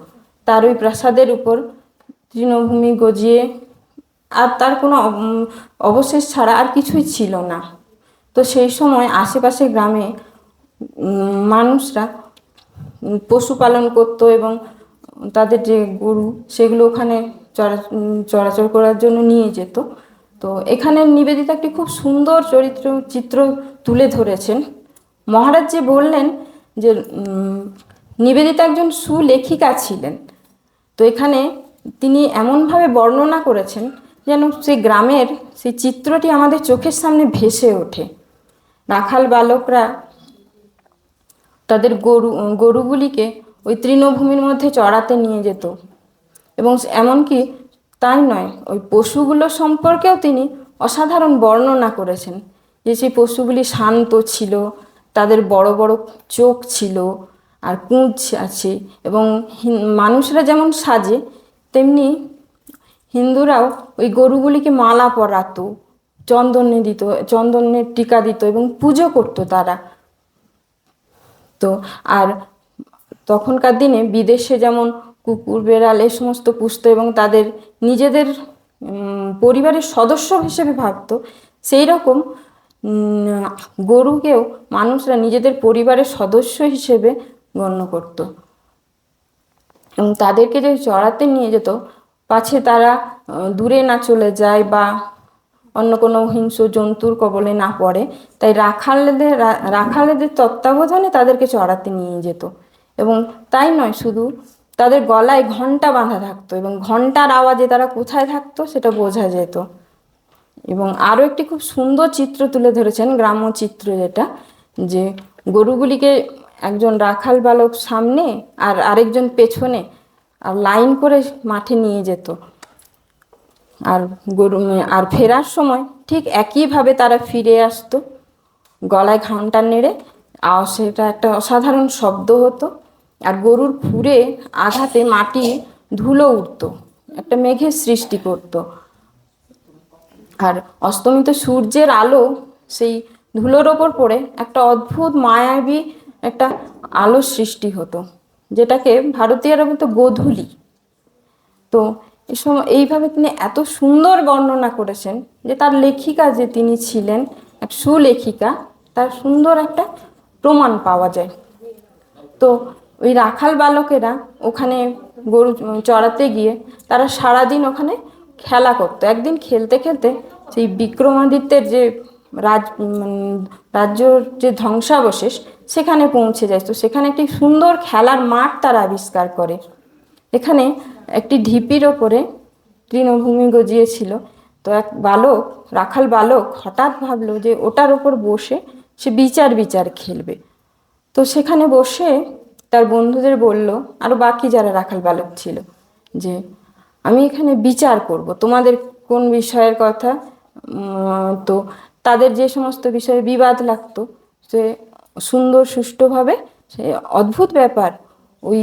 C: তার ওই প্রাসাদের উপর তৃণভূমি গজিয়ে আর তার কোনো অবশেষ ছাড়া আর কিছুই ছিল না। তো সেই সময় আশেপাশে গ্রামে মানুষরা পশুপালন করতো এবং তাদের যে গরু সেগুলো ওখানে চরাচর করার জন্য নিয়ে যেত। তো এখানে নিবেদিতা একটি খুব সুন্দর চিত্র তুলে ধরেছেন। মহারাজ যে বললেন যে নিবেদিতা একজন সুলেখিকা ছিলেন, তো এখানে তিনি এমনভাবে বর্ণনা করেছেন যেন সেই গ্রামের সেই চিত্রটি আমাদের চোখের সামনে ভেসে ওঠে। রাখাল বালকরা তাদের গরুগুলিকে ওই তৃণভূমির মধ্যে চড়াতে নিয়ে যেত এবং এমনকি তাই নয়, ওই পশুগুলো সম্পর্কেও তিনি অসাধারণ বর্ণনা করেছেন যে সেই পশুগুলি শান্ত ছিল, তাদের বড় বড় চোখ ছিল, আর কুঁচ আছে, এবং মানুষরা যেমন সাজে তেমনি হিন্দুরাও ওই গরুগুলিকে মালা পরাতো, চন্দনে দিত, চন্দনের টিকা দিত এবং পুজো করতো তারা। তো আর তখনকার দিনে বিদেশে যেমন কুকুর বেড়াল এ সমস্ত পুষতো এবং তাদের নিজেদের পরিবারের সদস্য হিসেবে ভাবতো, সেই রকম গরুকেও মানুষরা নিজেদের পরিবারের সদস্য হিসেবে গণ্য করত। এবং তাদেরকে যে চড়াতে নিয়ে যেত, পাছে তারা দূরে না চলে যায় বা অন্য কোনো হিংস্র জন্তুর কবলে না পড়ে, তাই রাখালেদের তত্ত্বাবধানে তাদেরকে চড়াতে নিয়ে যেত। এবং তাই নয়, শুধু তাদের গলায় ঘণ্টা বাঁধা থাকতো এবং ঘণ্টার আওয়াজে তারা কোথায় থাকতো সেটা বোঝা যেত। এবং আরও একটি খুব সুন্দর চিত্র তুলে ধরেছেন, গ্রাম্য চিত্র, যেটা যে গরুগুলিকে একজন রাখাল বালক সামনে আর আরেকজন পেছনে আর লাইন করে মাঠে নিয়ে যেত। আর ফেরার সময় ঠিক একইভাবে তারা ফিরে আসতো, গলায় ঘণ্টা নেড়ে। আর সেটা একটা অসাধারণ শব্দ হতো, আর গরুর খুরে আঘাতে মাটি ধুলো উঠতো, একটা মেঘের সৃষ্টি করতো। আর অস্তমিত সূর্যের আলো সেই ধুলোর ওপর পড়ে একটা অদ্ভুত মায়াবী একটা আলোর সৃষ্টি হতো, যেটাকে ভারতীয়রা বলতো গোধূলি। তো এই সময় এইভাবে তিনি এত সুন্দর বর্ণনা করেছেন যে তার লেখিকা যে তিনি ছিলেন এক সুলেখিকা, তার সুন্দর একটা প্রমাণ পাওয়া যায়। তো ওই রাখাল বালকেরা ওখানে গরু চড়াতে গিয়ে তারা সারাদিন ওখানে খেলা করতো। একদিন খেলতে খেলতে সেই বিক্রমাদিত্যের যে রাজ্যর যে ধ্বংসাবশেষ সেখানে পৌঁছে যায়। তো সেখানে একটি সুন্দর খেলার মাঠ তারা আবিষ্কার করে। এখানে একটি ঢিপির ওপরে তৃণভূমি গজিয়েছিল। তো এক বালক, রাখাল বালক, হঠাৎ ভাবলো যে ওটার ওপর বসে সে বিচার খেলবে। তো সেখানে বসে তার বন্ধুদের বলল, আরও বাকি যারা রাখাল বালক ছিল, যে আমি এখানে বিচার করব, তোমাদের কোন বিষয়ের কথা। তো তাদের যে সমস্ত বিষয়ে বিবাদ লাগতো সে সুন্দর সুষ্ঠুভাবে, সে অদ্ভুত ব্যাপার, ওই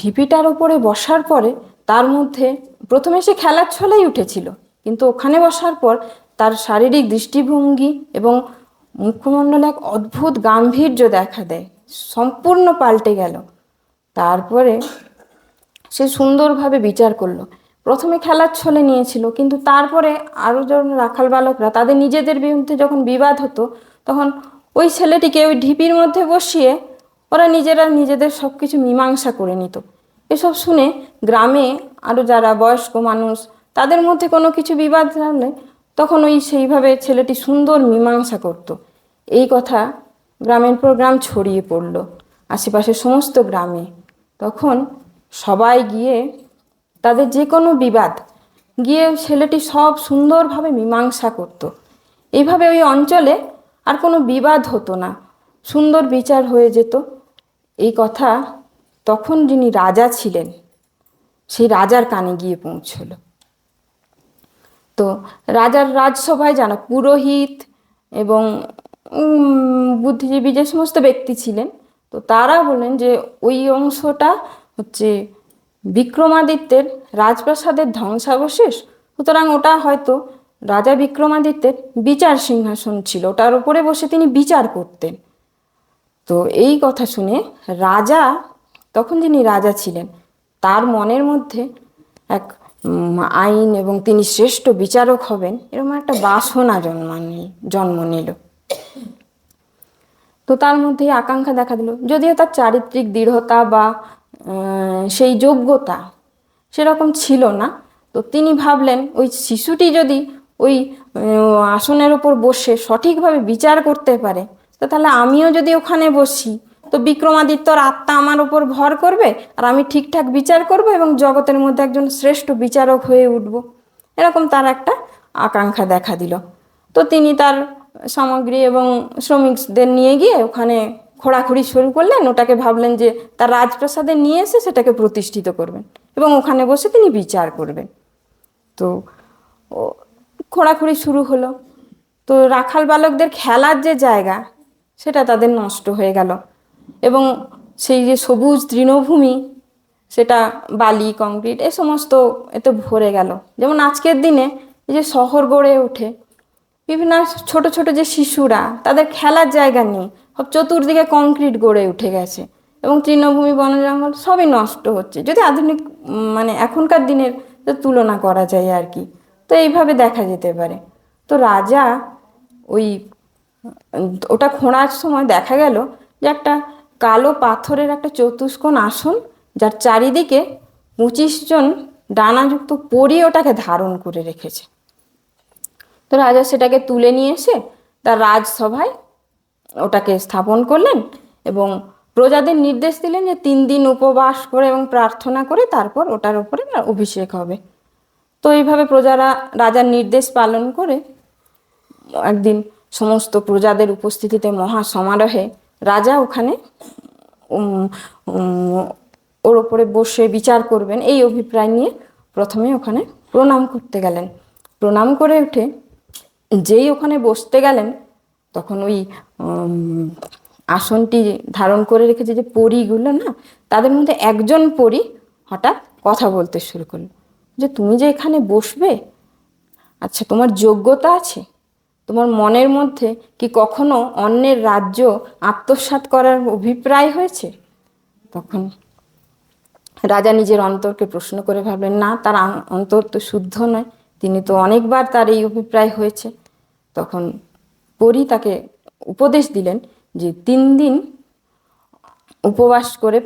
C: ঢিপিটার ওপরে বসার পরে তার মধ্যে প্রথমে সে খেলার ছলেই উঠেছিল, কিন্তু ওখানে বসার পর তার শারীরিক দৃষ্টিভঙ্গি এবং মুখমণ্ডলে এক অদ্ভুত গাম্ভীর্য দেখা দেয়, সম্পূর্ণ পাল্টে গেল। তারপরে সে সুন্দরভাবে বিচার করলো। প্রথমে খেলার ছলে নিয়েছিল, কিন্তু তারপরে আরও যখন রাখাল বালকরা তাদের নিজেদের বিরুদ্ধে যখন বিবাদ হতো, তখন ওই ছেলেটিকে ওই ঢিপির মধ্যে বসিয়ে ওরা নিজেরা নিজেদের সব কিছু মীমাংসা করে নিত। এসব শুনে গ্রামে আরও যারা বয়স্ক মানুষ, তাদের মধ্যে কোনো কিছু বিবাদ হলে তখন ওই সেইভাবে ছেলেটি সুন্দর মীমাংসা করত। এই কথা গ্রামের পর গ্রাম ছড়িয়ে পড়ল আশেপাশের সমস্ত গ্রামে। তখন সবাই গিয়ে তাদের যে কোনো বিবাদ গিয়ে ছেলেটি সব সুন্দরভাবে মীমাংসা করত। এইভাবে ওই অঞ্চলে আর কোনো বিবাদ হতো না, সুন্দর বিচার হয়ে যেত। এই কথা তখন যিনি রাজা ছিলেন সেই রাজার কানে গিয়ে পৌঁছলো। তো রাজার রাজসভায় জানা পুরোহিত এবং বুদ্ধিজীবী যে সমস্ত ব্যক্তি ছিলেন, তো তারা বললেন যে ওই অংশটা হচ্ছে বিক্রমাদিত্যের রাজপ্রাসাদের ধ্বংসাবশেষ, সুতরাং ওটা হয়তো রাজা বিক্রমাদিত্যের বিচার সিংহাসন ছিল, ওটার উপরে বসে তিনি বিচার করতেন। তো এই কথা শুনে রাজা, তখন যিনি রাজা ছিলেন, তার মনের মধ্যে এক আইন এবং তিনি শ্রেষ্ঠ বিচারক হবেন এরকম একটা বাসনা জন্ম নিল। তো তার মধ্যে আকাঙ্ক্ষা দেখা দিল, যদিও তার চারিত্রিক দৃঢ়তা বা সেই যোগ্যতা সেরকম ছিল না। তো তিনি ভাবলেন ওই শিশুটি যদি ওই আসনের ওপর বসে সঠিকভাবে বিচার করতে পারে, তো তাহলে আমিও যদি ওখানে বসি, তো বিক্রমাদিত্যর আত্মা আমার ওপর ভর করবে আর আমি ঠিকঠাক বিচার করব এবং জগতের মধ্যে একজন শ্রেষ্ঠ বিচারক হয়ে উঠব। এরকম তার একটা আকাঙ্ক্ষা দেখা দিল। তো তিনি তার সামগ্রী এবং শ্রমিকদের নিয়ে গিয়ে ওখানে খোঁড়াখুড়ি শুরু করলেন। ওটাকে ভাবলেন যে তার রাজপ্রাসাদে নিয়ে এসে সেটাকে প্রতিষ্ঠিত করবেন এবং ওখানে বসে তিনি বিচার করবেন। তো খোঁড়াখুড়ি শুরু হলো। তো রাখাল বালকদের খেলার যে জায়গা সেটা তাদের নষ্ট হয়ে গেল এবং সেই যে সবুজ তৃণভূমি, সেটা বালি কংক্রিট এ সমস্ত এতে ভরে গেল। যেমন আজকের দিনে এই যে শহর গড়ে ওঠে, বিভিন্ন ছোট ছোট যে শিশুরা, তাদের খেলার জায়গা নেই, সব চতুর্দিকে কংক্রিট গড়ে উঠে গেছে এবং তৃণভূমি বন জঙ্গল সবই নষ্ট হচ্ছে, যদি আধুনিক মানে এখনকার দিনের তুলনা করা যায় আর কি। তো এইভাবে দেখা যেতে পারে। তো রাজা ওই ওটা খোঁড়ার সময় দেখা গেল যে একটা কালো পাথরের একটা চতুষ্কোণ আসন, যার চারিদিকে 25 জন ডানাযুক্ত পরী ওটাকে ধারণ করে রেখেছে। তো রাজা সেটাকে তুলে নিয়ে এসে তার রাজসভায় ওটাকে স্থাপন করলেন এবং প্রজাদের নির্দেশ দিলেন যে 3 দিন উপবাস করে এবং প্রার্থনা করে তারপর ওটার উপরে অভিষেক হবে। তো এইভাবে প্রজারা রাজার নির্দেশ পালন করে একদিন সমস্ত প্রজাদের উপস্থিতিতে মহা সমারোহে রাজা ওখানে ওর ওপরে বসে বিচার করবেন এই অভিপ্রায় নিয়ে প্রথমে ওখানে প্রণাম করতে গেলেন। প্রণাম করে উঠে যেই ওখানে বসতে গেলেন, তখন ওই আসনটি ধারণ করে রেখেছে যে পরীগুলো না, তাদের মধ্যে একজন পরী হঠাৎ কথা বলতে শুরু করলো যে তুমি যে এখানে বসবে, আচ্ছা তোমার যোগ্যতা আছে? তোমার মনের মধ্যে কি কখনো অন্যের রাজ্য আত্মসাৎ করার অভিপ্রায় হয়েছে? তখন রাজা নিজের অন্তরকে প্রশ্ন করে ভাবলেন, না, তার অন্তর তো শুদ্ধ নয়, তিনি তো অনেকবার তার এই অভিপ্রায় হয়েছে। তখন পরী তাকে উপদেশ দিলেন যে 3 দিন উপবাস করে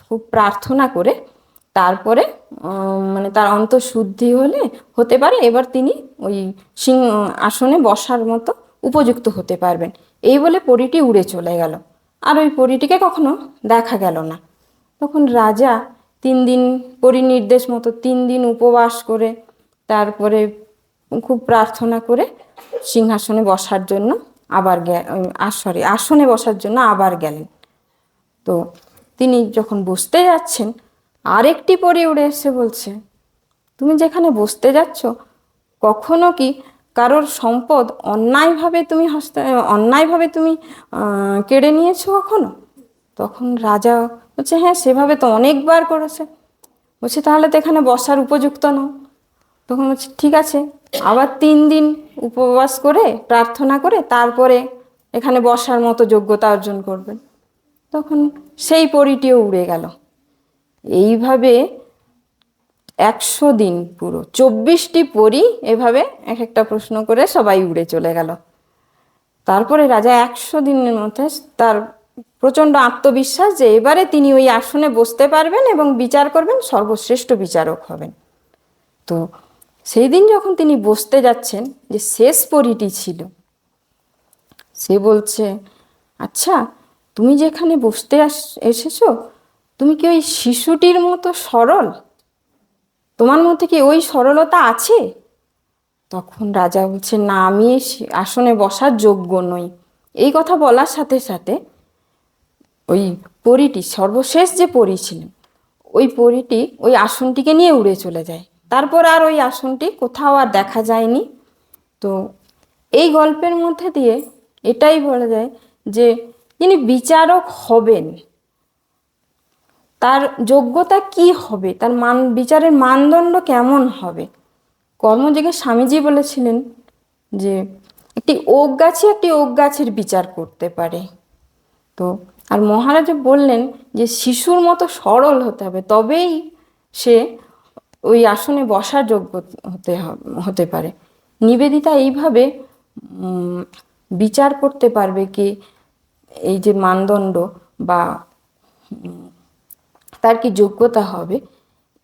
C: খুব প্রার্থনা করে তারপরে মানে তার অন্তঃশুদ্ধি হতে পারে এবার তিনি ওই আসনে বসার মতো উপযুক্ত হতে পারবেন। এই বলে পরীটি উড়ে চলে গেল, আর ওই পরীটিকে কখনো দেখা গেল না। তখন রাজা 3 দিন পরী নির্দেশ মতো 3 দিন উপবাস করে তারপরে খুব প্রার্থনা করে সিংহাসনে বসার জন্য আবার আসনে বসার জন্য আবার গেলেন। তো তিনি যখন বসতে যাচ্ছেন, আরেকটি পরী উড়ে এসে বলছে, তুমি যেখানে বসতে যাচ্ছ, কখনো কি কারোর সম্পদ অন্যায়ভাবে তুমি কেড়ে নিয়েছো কখনো? তখন রাজা বলছে, হ্যাঁ, সেভাবে তো অনেকবার করেছে। বলছে, তাহলে তো এখানে বসার উপযুক্ত নও। তখন বলছে, ঠিক আছে, আবার 3 দিন উপবাস করে প্রার্থনা করে তারপরে এখানে বসার মতো যোগ্যতা অর্জন করবেন। তখন সেই পরীটিও উড়ে গেল। এইভাবে 100 দিন পুরো 24টি পরী এভাবে এক একটা প্রশ্ন করে সবাই উড়ে চলে গেল। তারপরে রাজা 100 দিনের মধ্যে তার প্রচণ্ড আত্মবিশ্বাস যে এবারে তিনি ওই আসনে বসতে পারবেন এবং বিচার করবেন, সর্বশ্রেষ্ঠ বিচারক হবেন। তো সেই দিন যখন তিনি বসতে যাচ্ছেন, যে শেষ পরীটি ছিল, সে বলছে, আচ্ছা, তুমি যেখানে বসতে এসেছো, তুমি কি ওই শিশুটির মতো সরল? তোমার মধ্যে কি ওই সরলতা আছে? তখন রাজা বলছে, না, আমি এই আসনে বসার যোগ্য নই। এই কথা বলার সাথে সাথে ওই পরীটি, সর্বশেষ যে পরী ছিলেন, ওই পরীটি ওই আসনটিকে নিয়ে উড়ে চলে যায়। তারপর আর ওই আসনটি কোথাও আর দেখা যায়নি। তো এই গল্পের মধ্যে দিয়ে এটাই বলা যায় যে যিনি বিচারক হবেন, তার যোগ্যতা কি হবে, তার বিচারের মানদণ্ড কেমন হবে। কর্মযোগে স্বামীজি বলেছিলেন যে একটি ওক গাছের বিচার করতে পারে। তো আর মহারাজা বললেন যে শিশুর মতো সরল হতে হবে, তবেই সে ওই আসনে বসার যোগ্য হতে পারে। নিবেদিতা এইভাবে বিচার করতে পারবে কি এই যে মানদণ্ড বা তার কি যোগ্যতা হবে,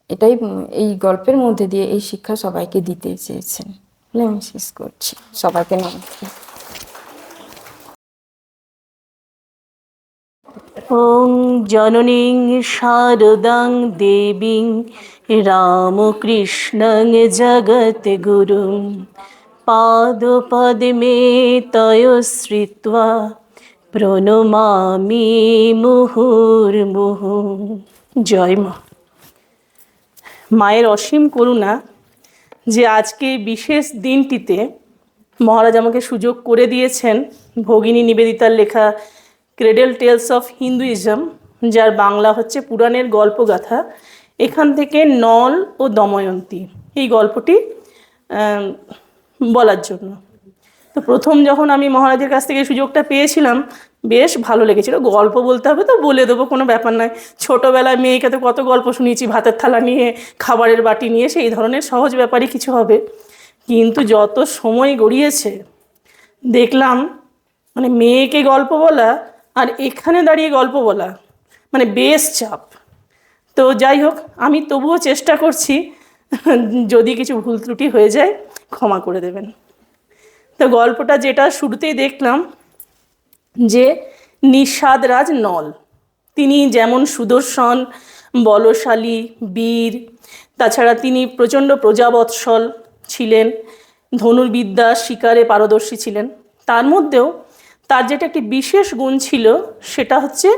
C: এটাই এই গল্পের মধ্যে দিয়ে এই শিক্ষা সবাইকে দিতে চেয়েছেন। আমি শেষ করছি। সবাইকে নমস্কার।
D: ওং জননীং শারদাং দেবীং রামকৃষ্ণং জগদ্গুরুং পাদপদ্মে তয়োশ্রিত্বা প্রণমামি মুহুর্মুহু। জয় মা। মায়ের অসীম করুণা যে আজকে বিশেষ দিনটিতে মহারাজ আমাকে সুযোগ করে দিয়েছেন ভগিনী নিবেদিতার লেখা ক্রেডল টেলস অফ হিন্দুইজম যার বাংলা হচ্ছে পুরাণের গল্পগাথা, এখান থেকে নল ও দময়ন্তী এই গল্পটি বলার জন্য। তো প্রথম যখন আমি মহারাজের কাছ থেকে সুযোগটা পেয়েছিলাম, বেশ ভালো লেগেছিল। গল্প বলতে হবে তো বলে দেবো, কোনো ব্যাপার নয়। ছোটোবেলায় মেয়েকে তো কত গল্প শুনিয়েছি, ভাতের থালা নিয়ে, খাবারের বাটি নিয়ে, সেই ধরনের সহজ ব্যাপারই কিছু হবে। কিন্তু যত সময় গড়িয়েছে দেখলাম মানে মেয়েকে গল্প বলা আর এখানে দাঁড়িয়ে গল্প বলা মানে বেশ চাপ। তো যাই হোক, আমি তবুও চেষ্টা করছি, যদি কিছু ভুল ত্রুটি হয়ে যায় ক্ষমা করে দেবেন। তো গল্পটা যেটা শুরুতেই দেখলাম যে নিষাদরাজ নল, তিনি যেমন সুদর্শন, বলশালী, বীর, তাছাড়া তিনি প্রচণ্ড প্রজাবৎসল ছিলেন, ধনুর্বিদ্যা শিকারে পারদর্শী ছিলেন। তার মধ্যেও তার যেটা একটি বিশেষ গুণ ছিল সেটা হচ্ছে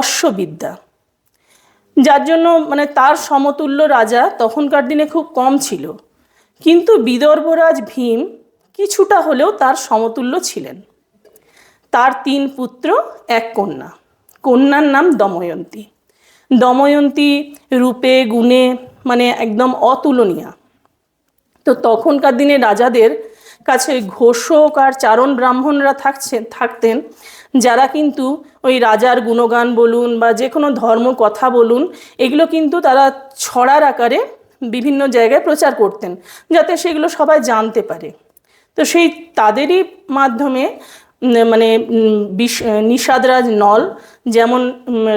D: অশ্ববিদ্যা, যার জন্য মানে তার সমতুল্য রাজা তখনকার দিনে খুব কম ছিল। কিন্তু বিদর্ভরাজ ভীম কিছুটা হলেও তার সমতুল্য ছিলেন। তার 3 পুত্র, 1 কন্যা। কন্যার নাম দময়ন্তী। দময়ন্তী রূপে গুণে মানে একদম অতুলনীয়া। তো তখনকার দিনে রাজাদের কাছে ঘোষক আর চারণ ব্রাহ্মণরা থাকতেন, যারা কিন্তু ওই রাজার গুণগান বলুন বা যে কোনো ধর্ম কথা বলুন, এগুলো কিন্তু তারা ছড়ার আকারে বিভিন্ন জায়গায় প্রচার করতেন, যাতে সেগুলো সবাই জানতে পারে। তো সেই তাদেরই মাধ্যমে মানে নিষাদরাজ নল যেমন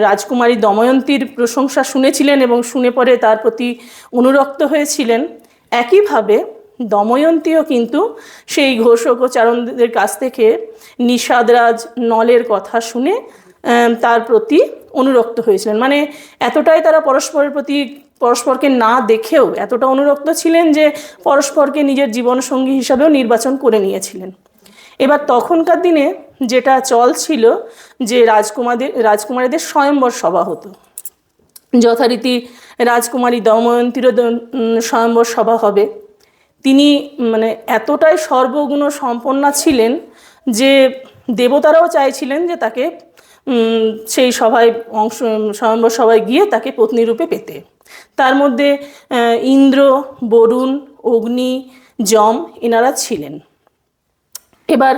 D: রাজকুমারী দময়ন্তীর প্রশংসা শুনেছিলেন এবং শুনে পরে তার প্রতি অনুরক্ত হয়েছিলেন, একইভাবে দময়ন্তীও কিন্তু সেই ঘোষক ও চারণদের কাছ থেকে নিষাদরাজ নলের কথা শুনে তার প্রতি অনুরক্ত হয়েছিলেন। মানে এতটাই তারা পরস্পরকে না দেখেও এতটা অনুরক্ত ছিলেন যে পরস্পরকে নিজের জীবনসঙ্গী হিসাবেও নির্বাচন করে নিয়েছিলেন। এবার তখনকার দিনে যেটা চল ছিল যে রাজকুমারীদের স্বয়ম্বর সভা হতো। যথারীতি রাজকুমারী দময়ন্তীরও স্বয়ম্বর সভা হবে। তিনি মানে এতটাই সর্বগুণ সম্পন্না ছিলেন যে দেবতারাও চাইছিলেন যে তাকে সেই সভায় স্বয়ম্বর সভায় গিয়ে তাকে পত্নীরূপে পেতে। তার মধ্যে ইন্দ্র, বরুণ, অগ্নি, যম এনারা ছিলেন। এবার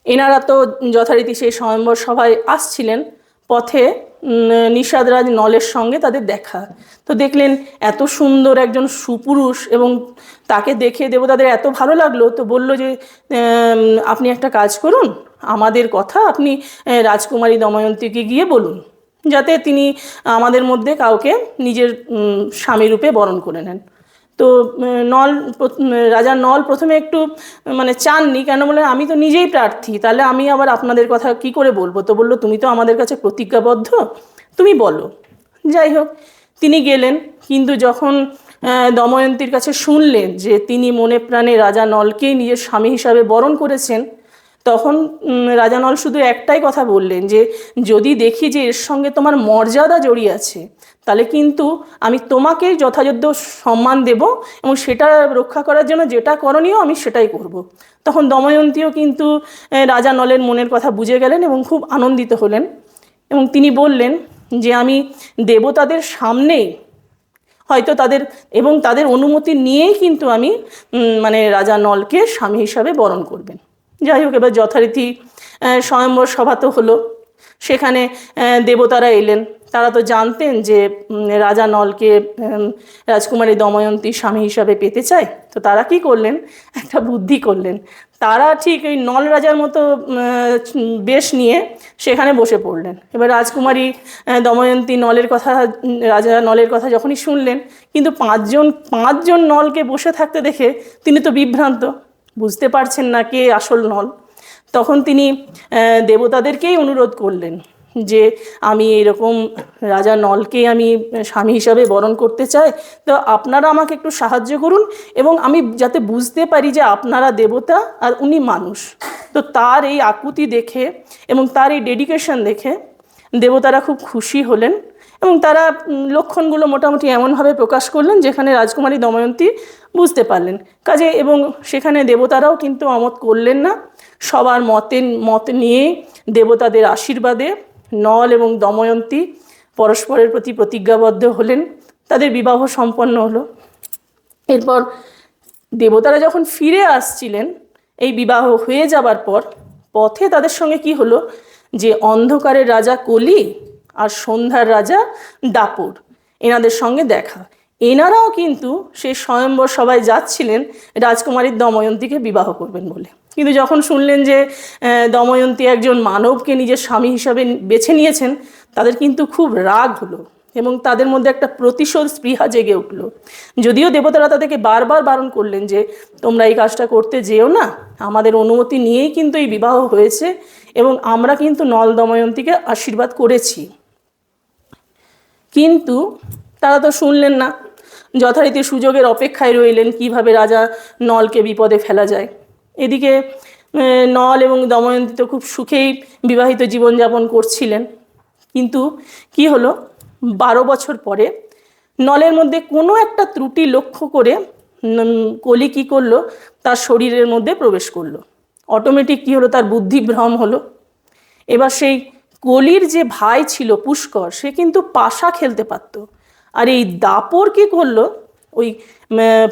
D: এনারা তো যথারীতি সেই স্বয়ম্বর সভায় আসছিলেন। পথে নিষাদরাজ নলের সঙ্গে তাদের দেখা। তো দেখলেন এত সুন্দর একজন সুপুরুষ এবং তাকে দেখে দেবতাদের এত ভালো লাগলো, তো বলল যে আপনি একটা কাজ করুন, আমাদের কথা আপনি রাজকুমারী দময়ন্তীকে গিয়ে বলুন, যাতে তিনি আমাদের মধ্যে কাউকে নিজের স্বামীরূপে বরণ করে নেন। তো রাজা নল প্রথমে একটু মানে চাননি, কেন বলে আমি তো নিজেই প্রার্থী, তাহলে আমি আবার আপনাদের কথা কি করে বলবো। তো বললো তুমি তো আমাদের কাছে প্রতিজ্ঞাবদ্ধ, তুমি বলো। যাই হোক, তিনি গেলেন। কিন্তু যখন দময়ন্তীর কাছে শুনলেন যে তিনি মনে প্রাণে রাজা নলকেই নিজের স্বামী হিসাবে বরণ করেছেন, তখন রাজা নল শুধু একটাই কথা বললেন যে যদি দেখি যে এর সঙ্গে তোমার মর্যাদা জড়িয়ে আছে, তাহলে কিন্তু আমি তোমাকে যথাযোগ্য সম্মান দেব এবং সেটা রক্ষা করার জন্য যেটা করণীয় আমি সেটাই করব। তখন দময়ন্তীও কিন্তু রাজা নলের মনের কথা বুঝে গেলেন এবং খুব আনন্দিত হলেন এবং তিনি বললেন যে আমি দেবতাদের সামনেই হয়তো তাদের অনুমতি নিয়েই কিন্তু আমি মানে রাজা নলকে স্বামী হিসাবে বরণ করবেন। যাই হোক, এবার যথারীতি স্বয়ম্বর সভা তো হলো। সেখানে দেবতারা এলেন। তারা তো জানতেন যে রাজা নলকে রাজকুমারী দময়ন্তী স্বামী হিসাবে পেতে চায়। তো তারা কি করলেন, একটা বুদ্ধি করলেন। তারা ঠিক ওই নল রাজার মতো বেশ নিয়ে সেখানে বসে পড়লেন। এবার রাজকুমারী দময়ন্তী রাজা নলের কথা যখনই শুনলেন, কিন্তু পাঁচজন নলকে বসে থাকতে দেখে তিনি তো বিভ্রান্ত, বুঝতে পারছেন না কে আসল নল। তখন তিনি দেবতাদেরকেই অনুরোধ করলেন যে আমি এরকম রাজা নলকে আমি স্বামী হিসাবে বরণ করতে চাই, তো আপনারা আমাকে একটু সাহায্য করুন এবং আমি যাতে বুঝতে পারি যে আপনারা দেবতা আর উনি মানুষ। তো তার এই আকুতি দেখে এবং তার এই ডেডিকেশন দেখে দেবতারা খুব খুশি হলেন এবং তারা লক্ষণগুলো মোটামুটি এমনভাবে প্রকাশ করলেন যেখানে রাজকুমারী দময়ন্তী বুঝতে পারলেন কাজে। এবং সেখানে দেবতারাও কিন্তু অমত করলেন না। সবার মত নিয়ে দেবতাদের আশীর্বাদে নল এবং দময়ন্তী পরস্পরের প্রতি প্রতিজ্ঞাবদ্ধ হলেন, তাদের বিবাহ সম্পন্ন হলো। এরপর দেবতারা যখন ফিরে আসছিলেন এই বিবাহ হয়ে যাবার পর, পথে তাদের সঙ্গে কি হলো, যে অন্ধকারের রাজা কলি আর সন্ধ্যার রাজা দাপর, এনাদের সঙ্গে দেখা। এনারাও কিন্তু সেই স্বয়ম্বর সভায় যাচ্ছিলেন রাজকুমারী দময়ন্তীকে বিবাহ করবেন বলে। কিন্তু যখন শুনলেন যে দময়ন্তী একজন মানবকে নিজের স্বামী হিসাবে বেছে নিয়েছেন, তাদের কিন্তু খুব রাগ হলো এবং তাদের মধ্যে একটা প্রতিশোধ স্পৃহা জেগে উঠল। যদিও দেবতারা তাদেরকে বারবার বারণ করলেন যে তোমরা এই কাজটা করতে যেও না, আমাদের অনুমতি নিয়েই কিন্তু এই বিবাহ হয়েছে এবং আমরা কিন্তু নল দময়ন্তীকে আশীর্বাদ করেছি, কিন্তু তারা তো শুনলেন না। যথারীতি সুযোগের অপেক্ষায় রইলেন কিভাবে রাজা নলকে বিপদে ফেলা যায়। এদিকে নল এবং দময়ন্তী তো খুব সুখেই বিবাহিত জীবনযাপন করছিলেন। কিন্তু কি হলো, 12 বছর পরে নলের মধ্যে কোনো একটা ত্রুটি লক্ষ্য করে কলি কী করলো, তার শরীরের মধ্যে প্রবেশ করলো। অটোমেটিক কী হলো, তার বুদ্ধিভ্রম হলো। এবার সেই কলির যে ভাই ছিল পুষ্কর, সে কিন্তু পাশা খেলতে পারত, আর এই দাপর কী করলো, ওই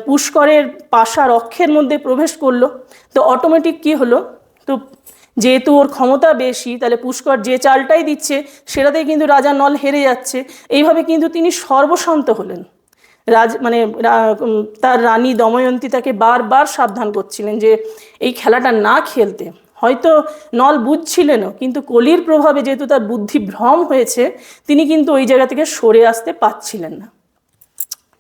D: পুষ্করের পাশার অক্ষের মধ্যে প্রবেশ করলো। তো অটোমেটিক কী হলো, তো যেহেতু ওর ক্ষমতা বেশি, তাহলে পুষ্কর যে চালটাই দিচ্ছে সেটাতেই কিন্তু রাজা নল হেরে যাচ্ছে। এইভাবে কিন্তু তিনি সর্বশান্ত হলেন। তার রানী দময়ন্তী তাকে বারবার সাবধান করছিলেন যে এই খেলাটা না খেলতে। হয়তো নল বুঝছিলেনও, কিন্তু কলির প্রভাবে যেহেতু তার বুদ্ধি ভ্রম হয়েছে, তিনি কিন্তু ওই জায়গা থেকে সরে আসতে পারছিলেন না।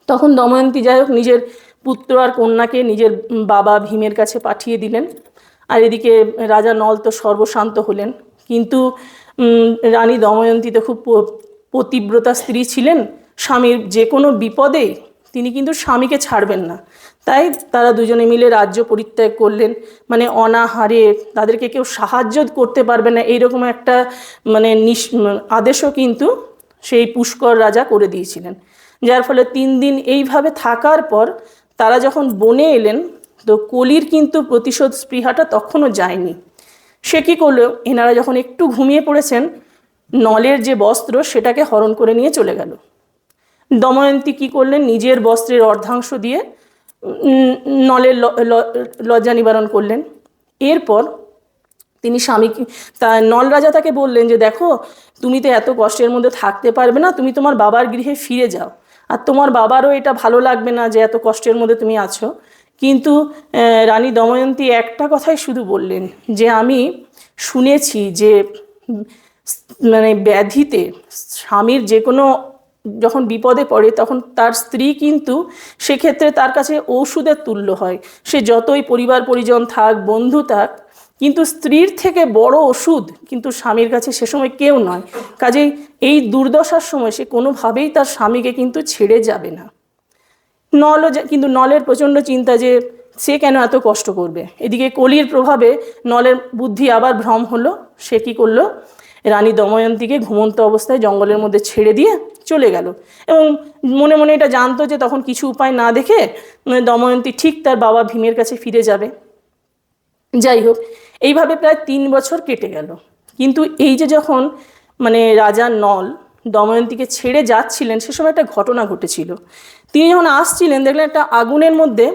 D: তখন দময়ন্তী যাই হোক নিজের পুত্র আর কন্যাকে নিজের বাবা ভীমের কাছে পাঠিয়ে দিলেন। আর এদিকে রাজা নল তো সর্বশান্ত হলেন। কিন্তু রানী দময়ন্তী তো খুব পতিব্রতা স্ত্রী ছিলেন, স্বামীর যে কোনো বিপদে তিনি কিন্তু স্বামীকে ছাড়বেন না। তাই তারা দুজনে মিলে রাজ্য পরিত্যাগ করলেন, মানে অনাহারে, তাদেরকে কেউ সাহায্য করতে পারবে না এইরকম একটা আদেশও কিন্তু সেই পুষ্কর রাজা করে দিয়েছিলেন। যার ফলে 3 দিন এইভাবে থাকার পর তারা যখন বনে এলেন, তো কলির কিন্তু প্রতিশোধ স্পৃহাটা তখনও যায়নি। সে কী করলো, এনারা যখন একটু ঘুমিয়ে পড়েছেন, নলের যে বস্ত্র সেটাকে হরণ করে নিয়ে চলে গেল। দময়ন্তী কী করলেন, নিজের বস্ত্রের অর্ধাংশ দিয়ে নলের লজ্জা নিবারণ করলেন। এরপর তিনি নল রাজা তাকে বললেন যে দেখো, তুমি তো এত কষ্টের মধ্যে থাকতে পারবে না, তুমি তোমার বাবার গৃহে ফিরে যাও, আর তোমার বাবারও এটা ভালো লাগবে না যে এত কষ্টের মধ্যে তুমি আছো। কিন্তু রানী দময়ন্তী একটা কথাই শুধু বললেন যে আমি শুনেছি যে ব্যাধিতে স্বামীর যে কোনো যখন বিপদে পড়ে তখন তার স্ত্রী কিন্তু সেক্ষেত্রে তার কাছে ঔষধের তুল্য হয়। সে যতই পরিবার পরিজন থাক, বন্ধু থাক, কিন্তু স্ত্রীর থেকে বড় ওষুধ কিন্তু স্বামীর কাছে সে সময় কেউ নয়। কাজেই এই দুর্দশার সময় সে কোনোভাবেই তার স্বামীকে কিন্তু ছেড়ে যাবে না। কিন্তু নলের প্রচণ্ড চিন্তা যে সে কেন এত কষ্ট করবে। এদিকে কলির প্রভাবে নলের বুদ্ধি আবার ভ্রম হলো। সে কী করলো, রানী দময়ন্তীকে ঘুমন্ত অবস্থায় জঙ্গলের মধ্যে ছেড়ে দিয়ে চলে গেল এবং মনে মনে এটা জানতো যে তখন কিছু উপায় না দেখে দময়ন্তী ঠিক তার বাবা ভীমের কাছে ফিরে যাবে। যাই হোক, এইভাবে প্রায় 3 বছর কেটে গেল। কিন্তু এই যে যখন রাজা নল দময়ন্তীকে ছেড়ে যাচ্ছিলেন, সে সময় একটা ঘটনা ঘটেছিল। তিনি যখন আসছিলেন, দেখলেন একটা আগুনের মধ্যে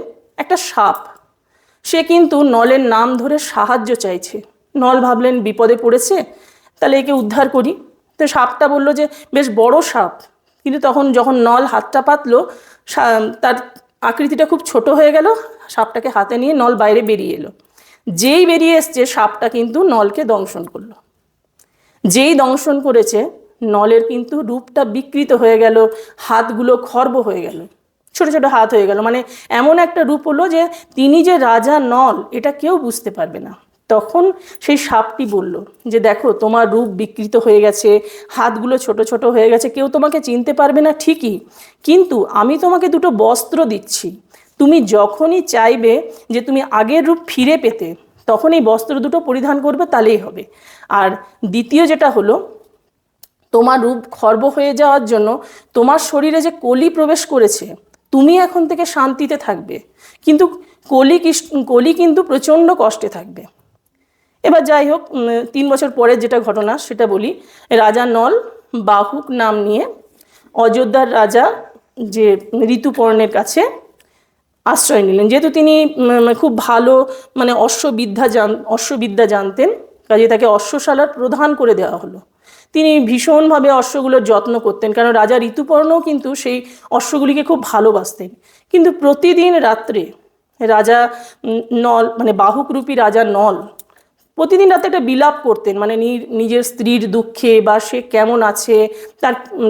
D: একটা সাপ। সে কিন্তু নলের নাম ধরে সাহায্য চাইছে। নল ভাবলেন বিপদে পড়েছে, তাহলে একে উদ্ধার করি। তো সাপটা বলল যে বেশ বড় সাপ। কিন্তু তখন যখন নল হাতটা পাতলো, তার আকৃতিটা খুব ছোট হয়ে গেল। সাপটাকে হাতে নিয়ে নল বাইরে বেরিয়ে এলো। যেই বেরিয়ে এসছে, সাপটা কিন্তু নলকে দংশন করলো। যেই দংশন করেছে, নলের কিন্তু রূপটা বিকৃত হয়ে গেল, হাতগুলো খর্ব হয়ে গেল, ছোট ছোট হাত হয়ে গেল। এমন একটা রূপ হলো যে তিনি যে রাজা নল এটা কেউ বুঝতে পারবে না। তখন সেই সাপটি বলল যে দেখো, তোমার রূপ বিকৃত হয়ে গেছে, হাতগুলো ছোট ছোট হয়ে গেছে, কেউ তোমাকে চিনতে পারবে না ঠিকই, কিন্তু আমি তোমাকে 2টো বস্ত্র দিচ্ছি। তুমি যখনই চাইবে যে তুমি আগের রূপ ফিরে পেতে, তখন এই বস্ত্র 2টো পরিধান করবে, তাহলেই হবে। আর দ্বিতীয় যেটা হলো, তোমার রূপ খর্ব হয়ে যাওয়ার জন্য তোমার শরীরে যে কলি প্রবেশ করেছে, তুমি এখন থেকে শান্তিতে থাকবে, কিন্তু কলি কিন্তু প্রচণ্ড কষ্টে থাকবে। এবার যাই হোক, 3 বছর পরের যেটা ঘটনা সেটা বলি। রাজা নল বাহুক নাম নিয়ে অযোধ্যার রাজা যে ঋতুপর্ণের কাছে আশ্রয় নিলেন। যেহেতু তিনি খুব ভালো অশ্ববিদ্যা জানতেন, কাজে তাকে অশ্বশালার প্রধান করে দেওয়া হলো। তিনি ভীষণভাবে অশ্বগুলোর যত্ন করতেন, কারণ রাজা ঋতুপর্ণও কিন্তু সেই অশ্বগুলিকে খুব ভালোবাসতেন। কিন্তু প্রতিদিন রাত্রে রাজা নল বাহুকরূপী রাজা নল প্রতিদিন রাতে একটা বিলাপ করতেন, নিজের স্ত্রীর দুঃখে বা সে কেমন আছে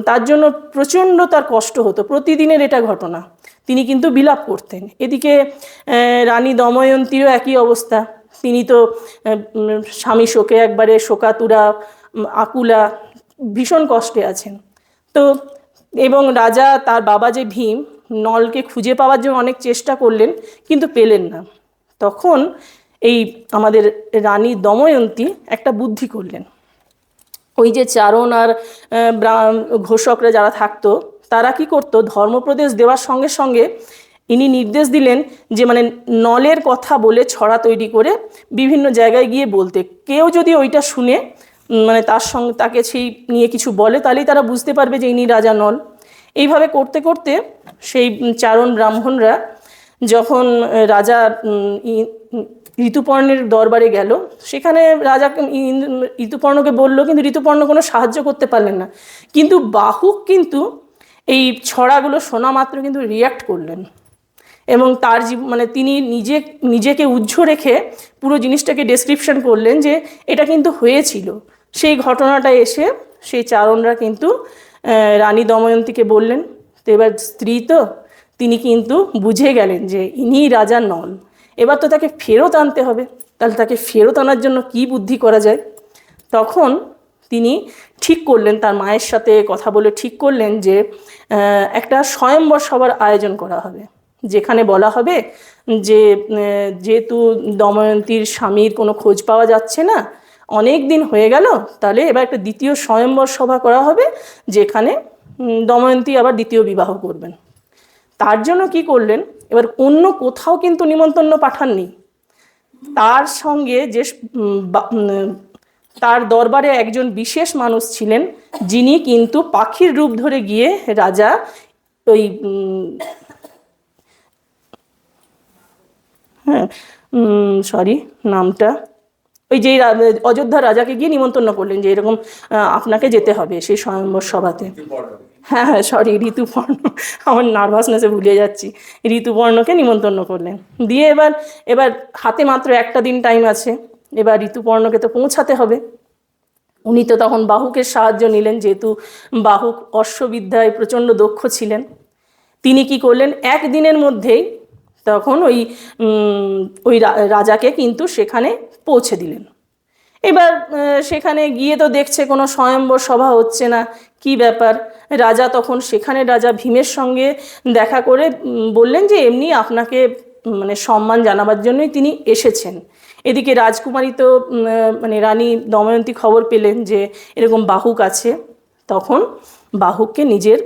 D: তার জন্য প্রচণ্ড তার কষ্ট হতো। প্রতিদিনের এটা ঘটনা, তিনি কিন্তু বিলাপ করতেন। এদিকে রানী দময়ন্তীরও একই অবস্থা। তিনি তো স্বামী শোকে একবারে শোকাতুরা, আকুলা, ভীষণ কষ্টে আছেন। তো এবং রাজা তার বাবা যে ভীম নলকে খুঁজে পাওয়ার জন্য অনেক চেষ্টা করলেন, কিন্তু পেলেন না। তখন এই আমাদের রানী দময়ন্তী একটা বুদ্ধি করলেন। ওই যে চারণ আর ঘোষকরা যারা থাকতো, তারা কি করতো, ধর্মোপদেশ দেওয়ার সঙ্গে সঙ্গে ইনি নির্দেশ দিলেন যে নলের কথা বলে ছড়া তৈরি করে বিভিন্ন জায়গায় গিয়ে বলতে। কেউ যদি ওইটা শুনে তার সঙ্গে তাকে সেই নিয়ে কিছু বলে, তাহলেই তারা বুঝতে পারবে যে ইনি রাজা নল। এইভাবে করতে করতে সেই চারণ ব্রাহ্মণরা যখন রাজা ঋতুপর্ণের দরবারে গেল, সেখানে রাজা ঋতুপর্ণকে বলল, কিন্তু ঋতুপর্ণ কোনো সাহায্য করতে পারলেন না। কিন্তু বাহুক কিন্তু এই ছড়াগুলো শোনা মাত্র কিন্তু রিয়্যাক্ট করলেন, এবং তার তিনি নিজেকে উজ্জ্ব রেখে পুরো জিনিসটাকে ডেসক্রিপশন করলেন যে এটা কিন্তু হয়েছিল। সেই ঘটনাটা এসে সেই চারণরা কিন্তু রানী দময়ন্তীকে বললেন। তো এবার স্ত্রী তো, তিনি কিন্তু বুঝে গেলেন যে ইনি রাজা নল, এবার তো তাকে ফেরত আনতে হবে। তাহলে তাকে ফেরত আনার জন্য কি বুদ্ধি করা যায়? তখন তিনি ঠিক করলেন, তার মায়ের সাথে কথা বলে ঠিক করলেন যে একটা স্বয়ম্বর সভার আয়োজন করা হবে, যেখানে বলা হবে যে যেহেতু দময়ন্তীর স্বামীর কোনো খোঁজ পাওয়া যাচ্ছে না, অনেক দিন হয়ে গেল, তাহলে এবার একটা দ্বিতীয় স্বয়ম্বর সভা করা হবে, যেখানে দময়ন্তী আবার দ্বিতীয় বিবাহ করবেন। তার জন্য কি করলেন, এবার অন্য কোথাও কিন্তু নিমন্ত্রণ পাঠাননি। তার সঙ্গে যে তার দরবারে একজন বিশেষ মানুষ ছিলেন, যিনি কিন্তু পাখির রূপ ধরে গিয়ে রাজা ওই নামটা ওই যে অযোধ্যার রাজাকে গিয়ে নিমন্ত্রণ করলেন যে এরকম আপনাকে যেতে হবে সেই স্বয়ম্বর সভাতে। হ্যাঁ, ঋতুপর্ণ, আমার নার্ভাসনেসে ভুলে যাচ্ছি। ঋতুপর্ণকে নিমন্ত্রণ করলেন, দিয়ে এবার হাতে মাত্র একটা দিন টাইম আছে, এবার ঋতুপর্ণকে তো পৌঁছাতে হবে। উনি তো তখন বাহুকের সাহায্য নিলেন, যেহেতু বাহুক অশ্ববিদ্যায় প্রচণ্ড দক্ষ ছিলেন। তিনি কি করলেন, একদিনের মধ্যেই তখন ওই রাজাকে কিন্তু সেখানে পৌঁছে দিলেন। এবার সেখানে গিয়ে তো দেখছে কোনো স্বয়ম্বর সভা হচ্ছে না, কি ব্যাপার। রাজা তখন সেখানে রাজা ভীমের সঙ্গে দেখা করে বললেন যে এমনি আপনাকে সম্মান জানাবার জন্যই তিনি এসেছেন। এদিকে রাজকুমারী তো রানী দময়ন্তী খবর পেলেন যে এরকম বাহুক আছে। তখন বাহুককে নিজের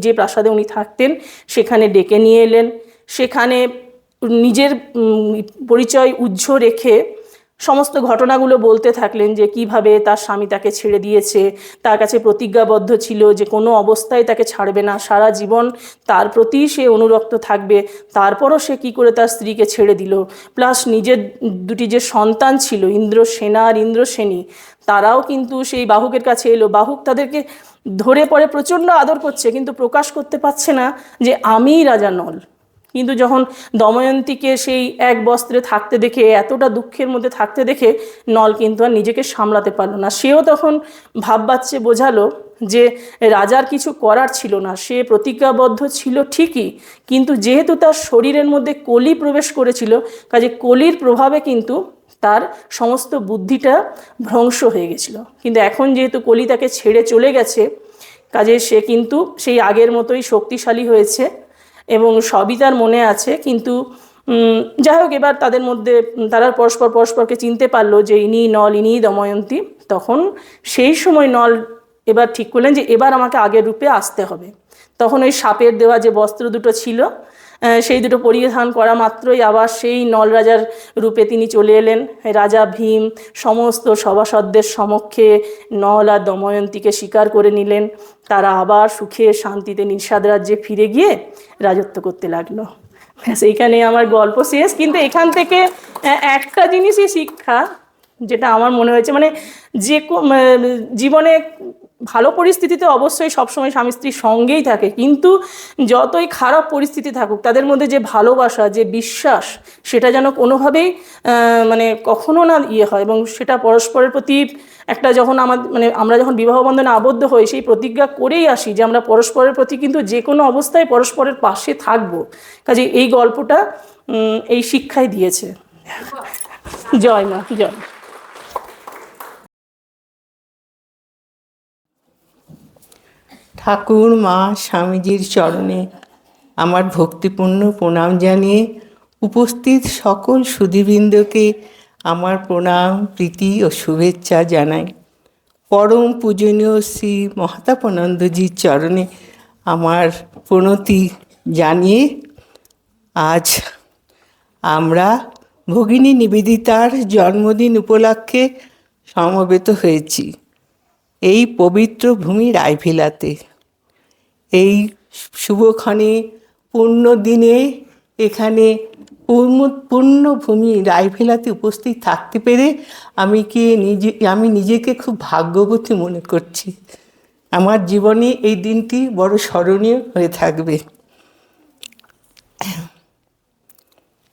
D: যে প্রাসাদে উনি থাকতেন সেখানে ডেকে নিয়ে এলেন। সেখানে নিজের পরিচয় উজ্জ্ব রেখে সমস্ত ঘটনাগুলো বলতে থাকলেন, যে কিভাবে তার স্বামী তাকে ছেড়ে দিয়েছে, তার কাছে প্রতিজ্ঞাবদ্ধ ছিল যে কোনো অবস্থায় তাকে ছাড়বে না, সারা জীবন তার প্রতি সে অনুরক্ত থাকবে। তারপরও সে কি করে তার স্ত্রীকে ছেড়ে দিল, প্লাস নিজের দুটি যে সন্তান ছিল ইন্দ্রসেনা আর ইন্দ্রসেনী, তারাও কিন্তু সেই বাহুকের কাছে এলো। বাহুক তাদেরকে ধরে পড়ে প্রচণ্ড আদর করছে, কিন্তু প্রকাশ করতে পারছে না যে আমিই রাজা নল। কিন্তু যখন দময়ন্তীকে সেই এক বস্ত্রে থাকতে দেখে, এতটা দুঃখের মধ্যে থাকতে দেখে, নল কিন্তু আর নিজেকে সামলাতে পারল না। সেও তখন ভাববাচ্চে বোঝালো যে রাজার কিছু করার ছিল না, সে প্রতিজ্ঞাবদ্ধ ছিল ঠিকই, কিন্তু যেহেতু তার শরীরের মধ্যে কলি প্রবেশ করেছিল, কাজে কলির প্রভাবে কিন্তু তার সমস্ত বুদ্ধিটা ভ্রংশ হয়ে গেছিল। কিন্তু এখন যেহেতু কলি তাকে ছেড়ে চলে গেছে, কাজে সে কিন্তু সেই আগের মতোই শক্তিশালী হয়েছে এবং সবই তার মনে আছে। কিন্তু যাই হোক, এবার তাদের মধ্যে তারা পরস্পরকে চিনতে পারলো যে ইনি নল, ইনি দময়ন্তী। তখন সেই সময় নল এবার ঠিক করলেন যে এবার আমাকে আগের রূপে আসতে হবে। তখন ওই সাপের দেওয়া যে বস্ত্র দুটো ছিল সেই দুটো পরিধান করা মাত্রই আবার সেই নল রাজার রূপে তিনি চলে এলেন। রাজা ভীম সমস্ত সভাসদদের সমক্ষে নল আর দময়ন্তীকে স্বীকার করে নিলেন। তারা আবার সুখে শান্তিতে নিষাদ রাজ্যে ফিরে গিয়ে রাজত্ব করতে লাগলো। ব্যাস, এইখানে আমার গল্প শেষ। কিন্তু এখান থেকে একটা জিনিসই শিক্ষা, যেটা আমার মনে হয়েছে, মানে যে জীবনে ভালো পরিস্থিতিতে অবশ্যই সবসময় স্বামী স্ত্রীর সঙ্গেই থাকে, কিন্তু যতই খারাপ পরিস্থিতি থাকুক তাদের মধ্যে যে ভালোবাসা, যে বিশ্বাস, সেটা যেন কোনোভাবেই মানে কখনো না হয়, এবং সেটা পরস্পরের প্রতি একটা যখন আমরা যখন বিবাহ বন্ধনে আবদ্ধ হই সেই প্রতিজ্ঞা করেই আসি যে আমরা পরস্পরের প্রতি কিন্তু যে কোনো অবস্থায় পরস্পরের পাশে থাকবো। কাজে এই গল্পটা এই শিক্ষাই দিয়েছে। জয় মা, জয়।
E: ঠাকুর মা স্বামীজির চরণে আমার ভক্তিপূর্ণ প্রণাম জানিয়ে উপস্থিত সকল সুধীবৃন্দকে আমার প্রণাম, প্রীতি ও শুভেচ্ছা জানাই। পরম পূজনীয় শ্রী মহাতাপানন্দজির চরণে আমার প্রণতি জানিয়ে আজ আমরা ভগিনী নিবেদিতার জন্মদিন উপলক্ষে সমবেত হয়েছি এই পবিত্র ভূমি রায়ভিলাতে। এই শুভক্ষণে পূর্ণ দিনে এখানে পূর্ণভূমি রায়ভিলাতে উপস্থিত থাকতে পেরে আমি নিজেকে খুব ভাগ্যবতী মনে করছি। আমার জীবনে এই দিনটি বড় স্মরণীয় হয়ে থাকবে।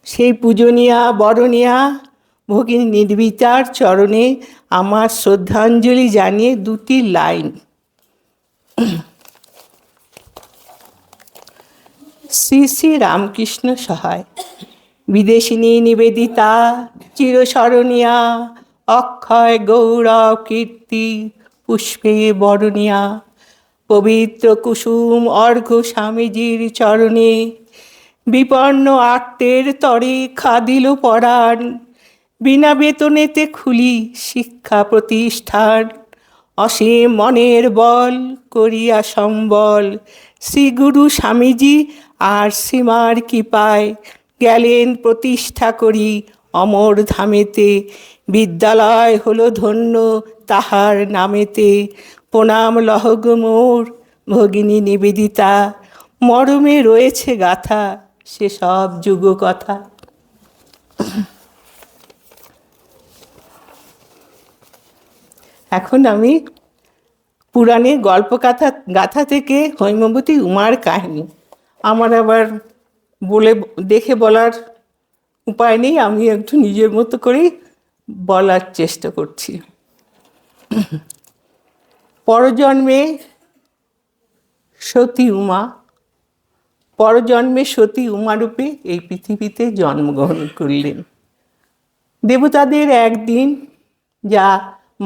E: সেই পূজনীয়া বরণীয়া ভগিনী নিবেদিতার চরণে আমার শ্রদ্ধাঞ্জলি জানিয়ে দুটি লাইন। শ্রী শ্রী রামকৃষ্ণ সহায়। বিদেশিনী নিবেদিতা চিরস্মরণীয়া, অক্ষয় গৌরব কীর্তি পুষ্পে বরণীয়া। পবিত্র কুসুম অর্ঘ্য স্বামীজির চরণে, বিপন্ন আর্তের তরে খাদিল পরাণ। বিনা বেতনেতে খুলি শিক্ষা প্রতিষ্ঠান, অসীম মনের বল করিয়া সম্বল। শ্রী গুরু স্বামীজি আর শ্রীমার কৃপায় গেলেন প্রতিষ্ঠা করি অমর ধামেতে। বিদ্যালয় হলো ধন্য তাহার নামেতে। প্রণাম লহগ মোর ভগিনী নিবেদিতা, মরমে রয়েছে গাথা সেসব যুগ কথা। এখন আমি পুরাণের গাথা থেকে হৈমবতী উমার কাহিনী, আমার আবার দেখে বলার উপায় নেই, আমি একটু নিজের মতো করেই বলার চেষ্টা করছি। পরজন্মে সতী উমারূপে এই পৃথিবীতে জন্মগ্রহণ করলেন। দেবতাদের একদিন, যা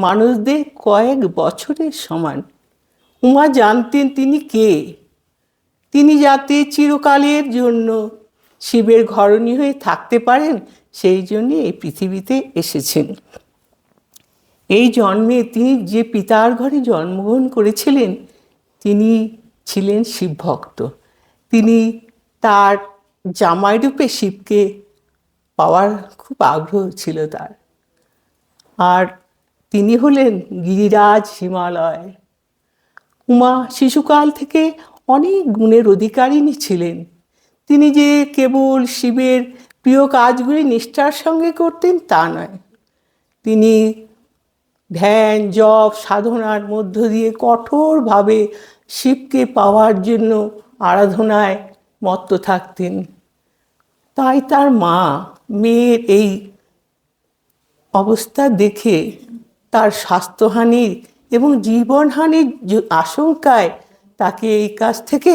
E: মানুষদের কয়েক বছরের সমান। উমা জানতেন তিনি কে। তিনি যাতে চিরকালের জন্য শিবের ঘরণী হয়ে থাকতে পারেন, সেই জন্যে এই পৃথিবীতে এসেছেন। এই জন্মে তিনি যে পিতার ঘরে জন্মগ্রহণ করেছিলেন, তিনি ছিলেন শিবভক্ত। তিনি তার জামাইরূপে শিবকে পাওয়ার খুব আগ্রহ ছিল তার। আর তিনি হলেন গিরিরাজ হিমালয়। উমা শিশুকাল থেকে অনেক গুণের অধিকারিণী ছিলেন। তিনি যে কেবল শিবের প্রিয় কাজগুলি নিষ্ঠার সঙ্গে করতেন তা নয়, তিনি ধ্যান জপ সাধনার মধ্য দিয়ে কঠোরভাবে শিবকে পাওয়ার জন্য আরাধনায় মত্ত থাকতেন। তাই তার মা মেয়ের এই অবস্থা দেখে তার স্বাস্থ্যহানির এবং জীবনহানির আশঙ্কায় তাকে এই কাজ থেকে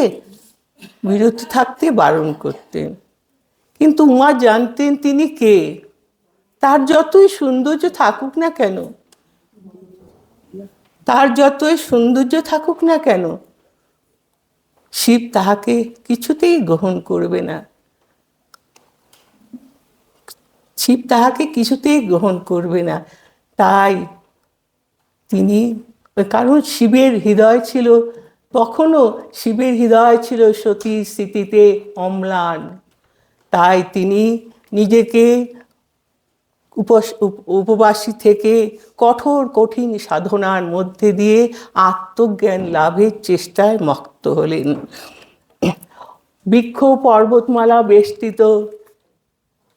E: বিরত থাকতে বারণ করতেন। কিন্তু উমা জানতেন তিনি কে। তার যতই সৌন্দর্য থাকুক না কেন, শিব তাহাকে কিছুতেই গ্রহণ করবে না। তাই তিনি, কারণ শিবের হৃদয় ছিল তখনও শিবের হৃদয় ছিল সতীর স্মৃতিতে অম্লান। তাই তিনি নিজেকে উপবাসী থেকে কঠোর কঠিন সাধনার মধ্যে দিয়ে আত্মজ্ঞান লাভের চেষ্টায় মত্ত হলেন। বৃক্ষ পর্বতমালা বেষ্টিত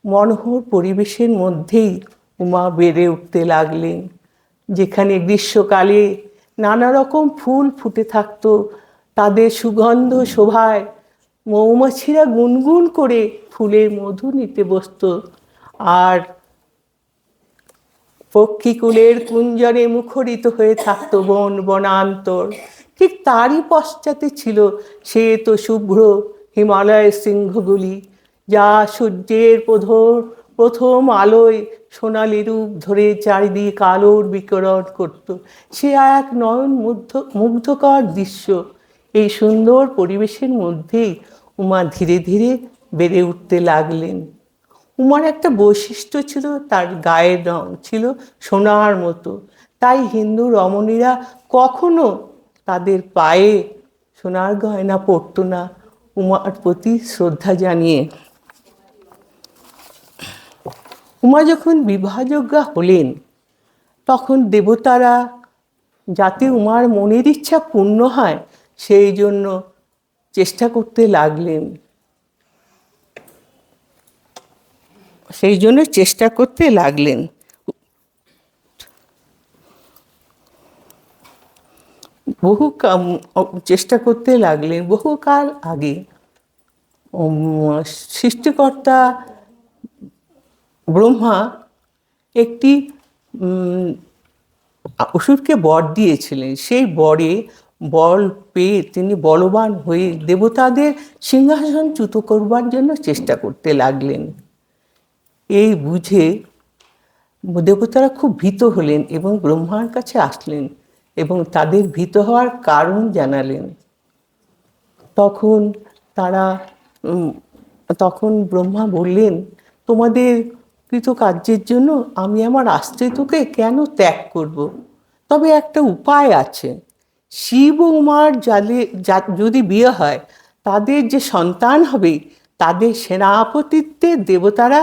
E: মনোহর পরিবেশের মধ্যেই উমা বেড়ে উঠতে লাগলেন। যেখানে গ্রীষ্মকালে নানা রকম ফুল ফুটে থাকত, তাদের সুগন্ধ শোভায় মৌমাছিরা গুনগুন করে ফুলের মধু নিতে বসত, আর পক্ষীকুলের কুঞ্জরে মুখরিত হয়ে থাকত বন বনান্তর। ঠিক তারই পশ্চাতে ছিল শ্বেত শুভ্র হিমালয়ের শৃঙ্গগুলি, যা সূর্যের প্রথম আলোয় সোনালি রূপ ধরে চারিদিক আলোর বিকিরণ করত। সে এক নয়ন মুগ্ধকর দৃশ্য। এই সুন্দর পরিবেশের মধ্যেই উমা ধীরে ধীরে বেড়ে উঠতে লাগলেন। উমার একটা বৈশিষ্ট্য ছিল, তার গায়ের রং ছিল সোনার মতো। তাই হিন্দু রমণীরা কখনো তাদের পায়ে সোনার গয়না পরত না, উমার প্রতি শ্রদ্ধা জানিয়ে। উমা যখন বিবাহযোগ্যা হলেন, তখন দেবতারা যাতে উমার মনের ইচ্ছা পূর্ণ হয় সেই জন্য চেষ্টা করতে লাগলেন। বহুকাল আগে সৃষ্টিকর্তা ব্রহ্মা একটি অসুরকে বর দিয়েছিলেন। সেই বল পেয়ে তিনি বলবান হয়ে দেবতাদের সিংহাসনচ্যুত করবার জন্য চেষ্টা করতে লাগলেন। এই বুঝে দেবতারা খুব ভীত হলেন এবং ব্রহ্মার কাছে আসলেন এবং তাদের ভীত হওয়ার কারণ জানালেন। তখন ব্রহ্মা বললেন, তোমাদের কৃতকার্যের জন্য আমি আমার আশ্রিতকে কেন ত্যাগ করব? তবে একটা উপায় আছে। শিব ও উমার যদি বিয়ে হয়, তাদের যে সন্তান হবে তাদের সেনাপতিত্বে দেবতারা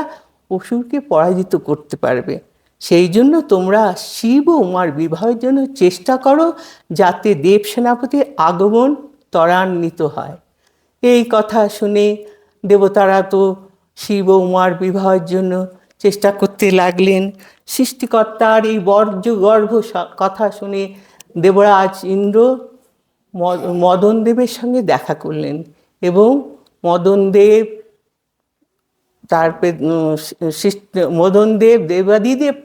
E: অসুরকে পরাজিত করতে পারবে। সেই জন্য তোমরা শিব ও উমার বিবাহের জন্য চেষ্টা করো, যাতে দেব সেনাপতির আগমন ত্বরান্বিত হয়। এই কথা শুনে দেবতারা তো শিব ও উমার বিবাহের জন্য চেষ্টা করতে লাগলেন। সৃষ্টিকর্তার এই বর্জ্যগর্ভ কথা শুনে দেবরাজ ইন্দ্র মদনদেবের সঙ্গে দেখা করলেন এবং মদনদেব দেবাদিদেব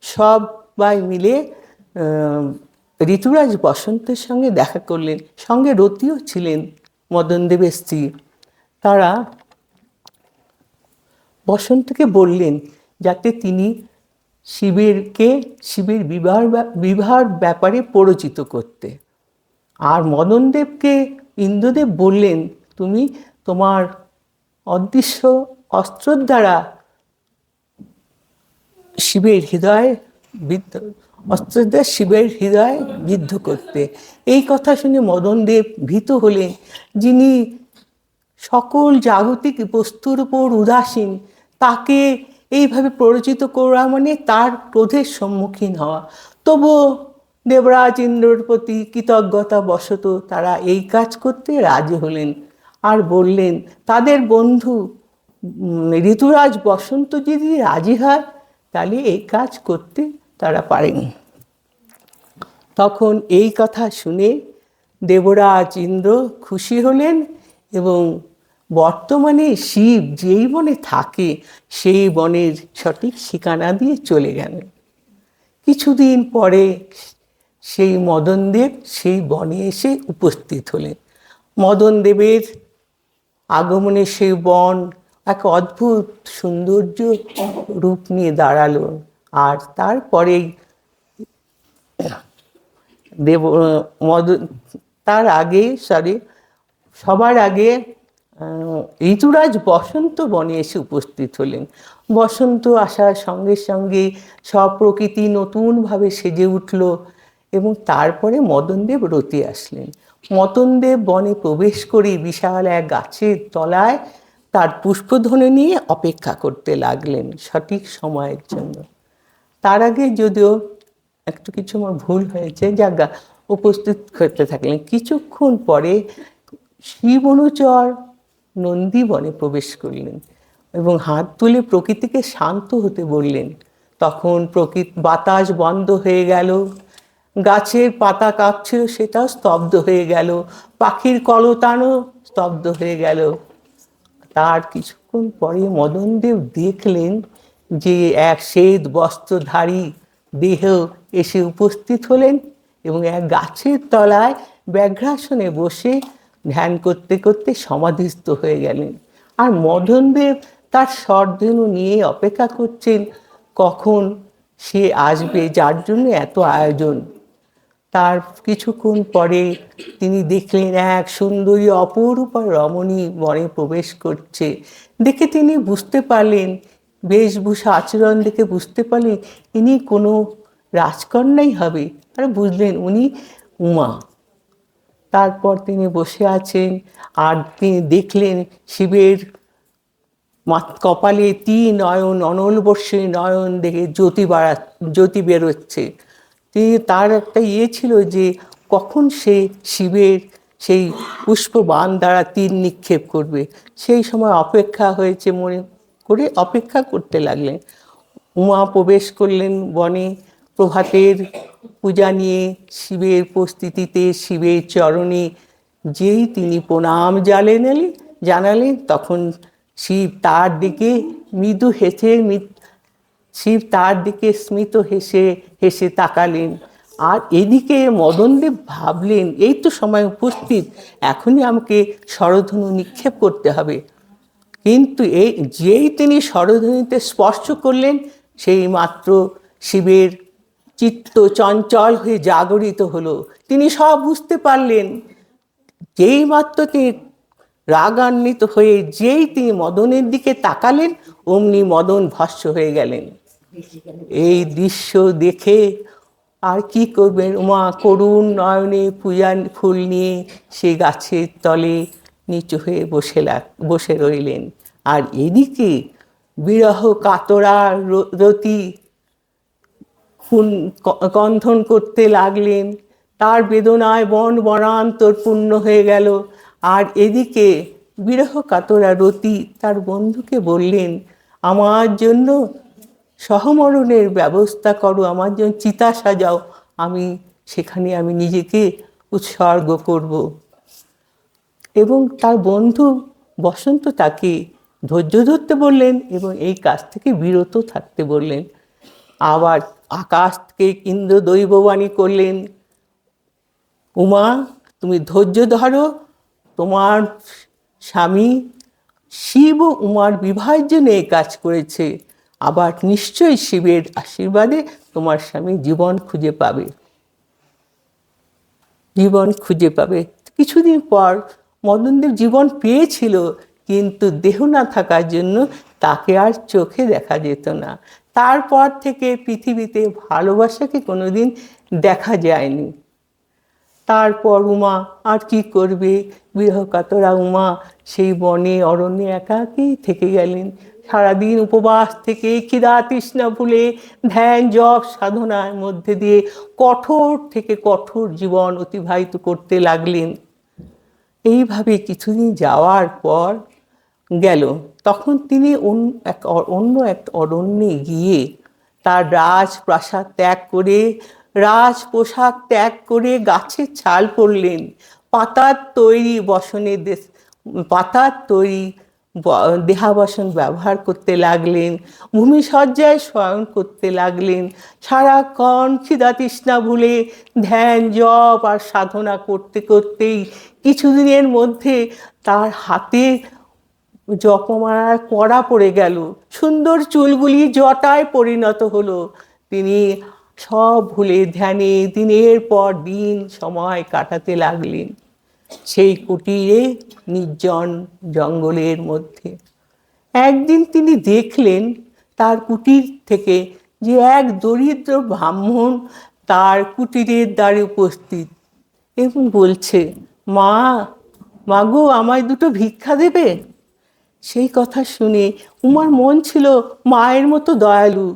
E: সবাই মিলে ঋতুরাজ বসন্তের সঙ্গে দেখা করলেন। সঙ্গে রতিও ছিলেন, মদনদেবের স্ত্রী। তারা বসন্তকে বললেন যাতে তিনি শিবের বিবাহের ব্যাপারে প্ররোচিত করতে। আর মদনদেবকে ইন্দ্রদেব বললেন, তুমি তোমার অদৃশ্য অস্ত্রের দ্বারা শিবের হৃদয় বিদ্ধ করতে। এই কথা শুনে মদনদেব ভীত হলেন। যিনি সকল জাগতিক বস্তুর উপর উদাসীন, তাকে এইভাবে প্ররোচিত করা মানে তার ক্রোধের সম্মুখীন হওয়া। তবুও দেবরাজ ইন্দ্রর প্রতি কৃতজ্ঞতা বশত তারা এই কাজ করতে রাজি হলেন আর বললেন তাদের বন্ধু ঋতুরাজ বসন্ত যদি রাজি হয় তাহলে এই কাজ করতে তারা পারেন। তখন এই কথা শুনে দেবরাজ ইন্দ্র খুশি হলেন এবং বর্তমানে শিব যেই বনে থাকে সেই বনের সঠিক ঠিকানা দিয়ে চলে গেলেন। কিছুদিন পরে সেই মদনদেব সেই বনে এসে উপস্থিত হলেন। মদনদেবের আগমনে সেই বন এক অদ্ভুত সৌন্দর্য রূপ নিয়ে দাঁড়ালো। আর তারপরেই সবার আগে ঋতুরাজ বসন্ত বনে এসে উপস্থিত হলেন। বসন্ত আসার সঙ্গে সঙ্গে সব প্রকৃতি নতুনভাবে সেজে উঠল এবং তারপরে মদনদেব রতি আসলেন। মতনদেব বনে প্রবেশ করে বিশাল এক গাছের তলায় তার পুষ্পধ্বনি নিয়ে অপেক্ষা করতে লাগলেন সঠিক সময়ের জন্য। তার আগে যদিও একটু কিছু আমার ভুল হয়েছে, জায়গা উপস্থিত করতে থাকলেন। কিছুক্ষণ পরে শিব অনুচর নন্দী বনে প্রবেশ করলেন এবং হাত তুলে প্রকৃতিকে শান্ত হতে বললেন। তখন বাতাস বন্ধ হয়ে গেল, গাছের পাতা কাঁপছিল সেটাও স্তব্ধ হয়ে গেল, পাখির কলতানও স্তব্ধ হয়ে গেল। তার কিছুক্ষণ পরে মদনদেব দেখলেন যে এক শ্বেত বস্ত্রধারী দেহ এসে উপস্থিত হলেন এবং এক গাছের তলায় ব্যাঘ্রাসনে বসে ধ্যান করতে করতে সমাধিস্থ হয়ে গেলেন। আর মদনদেব তার স্বরধেনু নিয়ে অপেক্ষা করছেন কখন সে আসবে, যার জন্য এত আয়োজন। তার কিছুক্ষণ পরে তিনি দেখলেন এক সুন্দরী অপরূপা রমণী বনে প্রবেশ করছে। দেখে তিনি বুঝতে পারলেন, বেশভূষা আচরণ দেখে বুঝতে পারলেন ইনি কোনো রাজকন্যাই হবে, আর বুঝলেন উনি উমা। তারপর তিনি বসে আছেন আর তিনি দেখলেন শিবের কপালে 3 নয়ন, অনলবর্ষী নয়ন দেখে জ্যোতি বেরোচ্ছে। তার একটা ছিল যে কখন সে শিবের সেই পুষ্পবাণ দ্বারা তীর নিক্ষেপ করবে, সেই সময় অপেক্ষা হয়েছে মনে করে অপেক্ষা করতে লাগলেন। উমা প্রবেশ করলেন বনে প্রভাতের পূজা নিয়ে, শিবের উপস্থিতিতে শিবের চরণে যেই তিনি প্রণাম জানালেন তখন শিব তার দিকে মৃদু হেসে শিব তার দিকে স্মিত হেসে তাকালেন। আর এদিকে মদনদেব ভাবলেন এই তো সময় উপস্থিত, এখনই আমাকে স্বরধনু নিক্ষেপ করতে হবে। কিন্তু যেই তিনি স্বরধনুতে স্পর্শ করলেন সেই মাত্র শিবের চিত্ত চঞ্চল হয়ে জাগরিত হলো। তিনি সব বুঝতে পারলেন। যেই মাত্র তিনি রাগান্বিত হয়ে যেই তিনি মদনের দিকে তাকালেন অমনি মদন ভস্ম হয়ে গেলেন। এই দৃশ্য দেখে আর কি করবেন, উমা করুণ নয়নে পূজা ফুল নিয়ে সে গাছের তলে নিচু হয়ে বসে রইলেন। আর এদিকে বিরহ কাতরা রতি কন্ধন করতে লাগলেন। তার বেদনায় বনান্তর পূর্ণ হয়ে গেল। আর এদিকে বিরহ কাতরা রতি তার বন্ধুকে বললেন, আমার জন্য সহমরণের ব্যবস্থা করো, আমার জন্য চিতা সাজাও, সেখানে আমি নিজেকে উৎসর্গ করব। এবং তার বন্ধু বসন্ত তাকে ধৈর্য ধরতে বললেন এবং এই কাজ থেকে বিরত থাকতে বললেন। আবার আকাশ থেকে ইন্দ্র দৈববাণী করলেন, উমা তুমি ধৈর্য ধরো, তোমার স্বামী শিব ও উমার বিবাহের জন্য এই কাজ করেছে, আবার নিশ্চয়ই শিবের আশীর্বাদে তোমার স্বামী জীবন খুঁজে পাবে। কিছুদিন পর মদনদেব জীবন পেয়েছিল, কিন্তু দেহ না থাকার জন্য তাকে আর চোখে দেখা যেত না। তারপর থেকে পৃথিবীতে ভালোবাসাকে কোনোদিন দেখা যায়নি। তারপর উমা আর কি করবে, বিরহকাতরা উমা সেই বনে অরণ্যে একাকী থেকে গেলেন। সারাদিন উপবাস থেকে ক্ষুধা তৃষ্ণা ভুলে ধ্যান জপ সাধনার মধ্যে দিয়ে কঠোর থেকে কঠোর জীবন অতিবাহিত করতে লাগলেন। এইভাবে কিছুদিন যাওয়ার পর গেল, তখন তিনি অন্য এক অরণ্যে গিয়ে তার রাজপ্রাসাদ ত্যাগ করে, রাজ পোশাক ত্যাগ করে গাছের ছাল পরলেন, পাতার তৈরি দেহাবসন ব্যবহার করতে লাগলেন, ভূমিশয্যায় শয়ন করতে লাগলেন। সারাক্ষণ ক্ষুধা তৃষ্ণা ভুলে ধ্যান জপ আর সাধনা করতে করতেই কিছুদিনের মধ্যে তার হাতে জপমালার কড়া পড়ে গেল, সুন্দর চুলগুলি জটায় পরিণত হলো। তিনি সব ভুলে ধ্যানে দিনের পর দিন সময় কাটাতে লাগলেন সেই কুটিরে নির্জন জঙ্গলের মধ্যে। একদিন তিনি দেখলেন তার কুটির থেকে যে এক দরিদ্র ব্রাহ্মণ তার কুটিরের দ্বারে উপস্থিত এবং বলছে, মা, মাগো আমায় দুটো ভিক্ষা দেবে? সেই কথা শুনে উমার মন ছিল মায়ের মতো দয়ালু।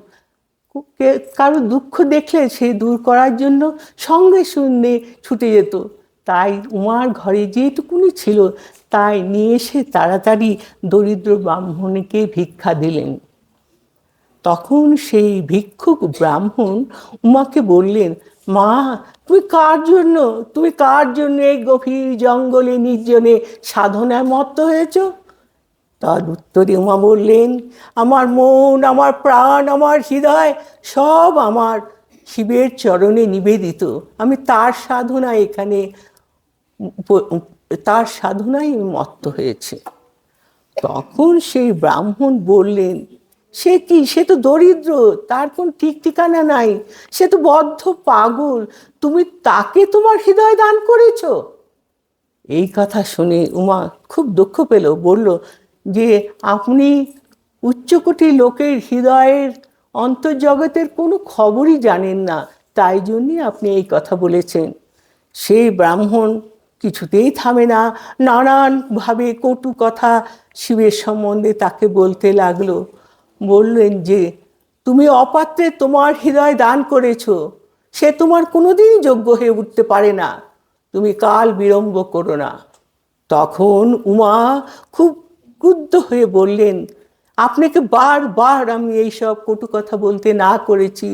E: কারো দুঃখ দেখলে সে দূর করার জন্য সঙ্গে সঙ্গে ছুটে যেত। তাই উমার ঘরে যেটুকুনি ছিল তাই নিয়ে এসে তাড়াতাড়ি দরিদ্র ব্রাহ্মণকে ভিক্ষা দিলেন। তখন সেই ভিক্ষুক ব্রাহ্মণ উমাকে বললেন, মা, তুমি কার জন্য এই গভীর জঙ্গলে নির্জনে সাধনায় মত্ত হয়েছ? তার উত্তরে উমা বললেন, আমার মন, আমার প্রাণ, আমার হৃদয় সব আমার শিবের চরণে নিবেদিত। আমি তার সাধনায় মত্ত হয়েছে। তখন সেই ব্রাহ্মণ বললেন, সে কি, সে তো দরিদ্র, তার কোন ঠিক ঠিকানা নাই, সে তো বদ্ধ পাগল, তুমি তাকে তোমার হৃদয় দান করেছ? এই কথা শুনে উমা খুব দুঃখ পেল, বলল যে আপনি উচ্চকোটি লোকের হৃদয়ের অন্তর্জগতের কোনো খবরই জানেন না, তাই জন্যই আপনি এই কথা বলেছেন। সেই ব্রাহ্মণ কিছুতেই থামে না, নানানভাবে কটু কথা শিবের সম্বন্ধে তাকে বলতে লাগলো। বললেন যে তুমি অপাত্রে তোমার হৃদয় দান করেছ, সে তোমার কোনোদিনই যোগ্য হয়ে উঠতে পারে না, তুমি কাল বিলম্ব করো না। তখন উমা খুব ক্রুদ্ধ হয়ে বললেন, আপনাকে বারবার আমি এইসব কটু কথা বলতে না করেছি,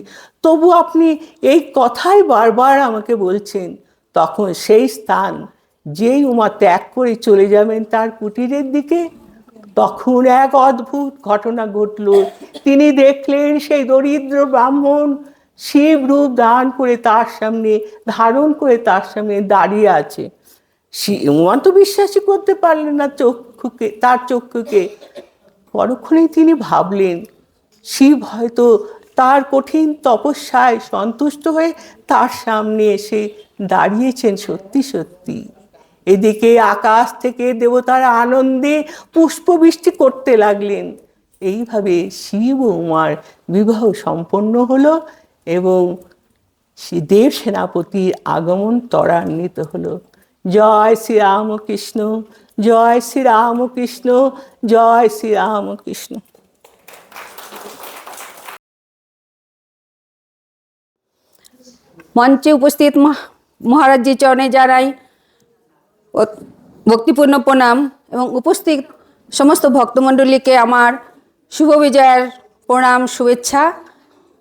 E: তবু আপনি এই কথাই বারবার আমাকে বলছেন। তখন সেই স্থান যেই উমা ত্যাগ করে চলে যাবেন তার কুটিরের দিকে, তখন এক অদ্ভুত ঘটনা ঘটল। তিনি দেখলেন সেই দরিদ্র ব্রাহ্মণ শিব রূপ ধারণ করে তার সামনে দাঁড়িয়ে আছে। উমা তো বিশ্বাসই করতে পারলেন না তার চক্ষুকে। পরক্ষণেই তিনি ভাবলেন, শিব হয়তো তার কঠিন তপস্যায় সন্তুষ্ট হয়ে তার সামনে এসে দাঁড়িয়েছেন সত্যি সত্যি। এদিকে আকাশ থেকে দেবতারা আনন্দে পুষ্পবৃষ্টি করতে লাগলেন। এইভাবে শিব ও উমার বিবাহ সম্পন্ন হলো এবং দেব সেনাপতির আগমন ত্বরান্বিত হলো। জয় শ্রী রামকৃষ্ণ, জয় শ্রী রামকৃষ্ণ, জয় শ্রী রামকৃষ্ণ।
F: মঞ্চে উপস্থিত মহারাজজির চরণে জানাই ভক্তিপূর্ণ প্রণাম এবং উপস্থিত সমস্ত ভক্তমণ্ডলীকে আমার শুভ বিজয়ার প্রণাম, শুভেচ্ছা,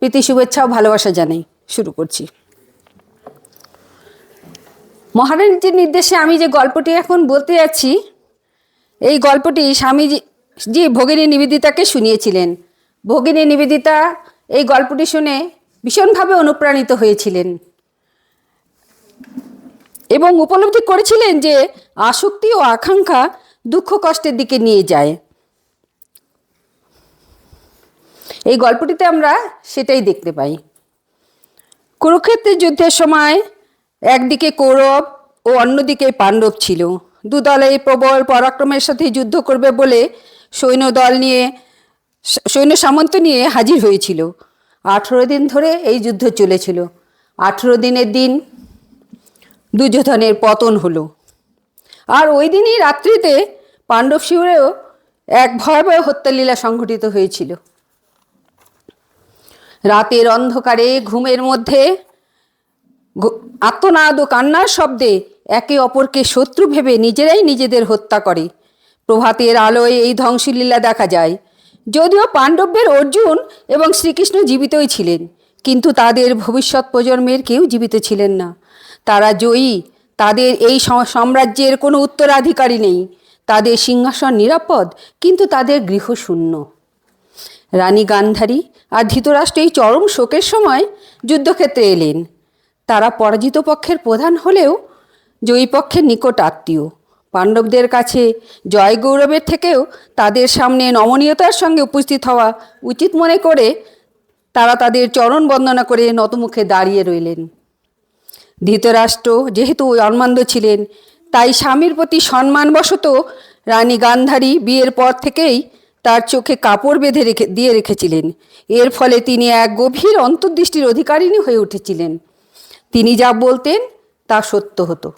F: প্রীতি শুভেচ্ছা ও ভালোবাসা জানাই। শুরু করছি। মহারাজজির নির্দেশে আমি যে গল্পটি এখন বলতে যাচ্ছি, এই গল্পটি স্বামীজি ভগিনী নিবেদিতাকে শুনিয়েছিলেন। ভগিনী নিবেদিতা এই গল্পটি শুনে ভীষণভাবে অনুপ্রাণিত হয়েছিলেন এবং উপলব্ধি করেছিলেন যে আসক্তি ও আকাঙ্ক্ষা দুঃখ কষ্টের দিকে নিয়ে যায়। এই গল্পটিতে আমরা সেটাই দেখতে পাই। কুরুক্ষেত্রের যুদ্ধের সময় একদিকে কৌরব ও অন্যদিকে পাণ্ডব ছিল। দুদলে প্রবল পরাক্রমের সাথে যুদ্ধ করবে বলে সৈন্য সামন্ত নিয়ে হাজির হয়েছিল। 18 দিন ধরে এই যুদ্ধ চলেছিল। 18 দিনের দিন দুর্যোধনের পতন হলো। আর ওই দিনই রাত্রিতে পাণ্ডব শিবিরেও এক ভয়াবহ হত্যালীলা সংঘটিত হয়েছিল। রাতের অন্ধকারে ঘুমের মধ্যে আর্তনাদ ও কান্নার শব্দে একে অপরকে শত্রু ভেবে নিজেরাই নিজেদের হত্যা করে। প্রভাতের আলোয় এই ধ্বংসলীলা দেখা যায়। যদিও পাণ্ডবদের অর্জুন এবং শ্রীকৃষ্ণ জীবিতই ছিলেন, কিন্তু তাদের ভবিষ্যৎ প্রজন্মের কেউ জীবিত ছিলেন না। তারা জয়ী, তাদের এই সাম্রাজ্যের কোনো উত্তরাধিকারী নেই। তাদের সিংহাসন নিরাপদ, কিন্তু তাদের গৃহ শূন্য। রানী গান্ধারী আর ধৃতরাষ্ট্র এই চরম শোকের সময় যুদ্ধক্ষেত্রে এলেন। তারা পরাজিত পক্ষের প্রধান হলেও জয়ী পক্ষের নিকট আত্মীয়। পাণ্ডবদের কাছে জয় গৌরবের থেকেও তাদের সামনে নমনীয়তার সঙ্গে উপস্থিত হওয়া উচিত মনে করে তারা তাদের চরণ বন্দনা করে নতমুখে দাঁড়িয়ে রইলেন। ধৃতরাষ্ট্র যেহেতু অন্মান্য ছিলেন, তাই স্বামীর প্রতি সম্মানবশত রানী গান্ধারী বিয়ের পর থেকেই তার চোখে কাপড় বেঁধে দিয়ে রেখেছিলেন। এর ফলে তিনি এক গভীর অন্তর্দৃষ্টির অধিকারিণী হয়ে উঠেছিলেন। তিনি যা বলতেন তা সত্য হতো।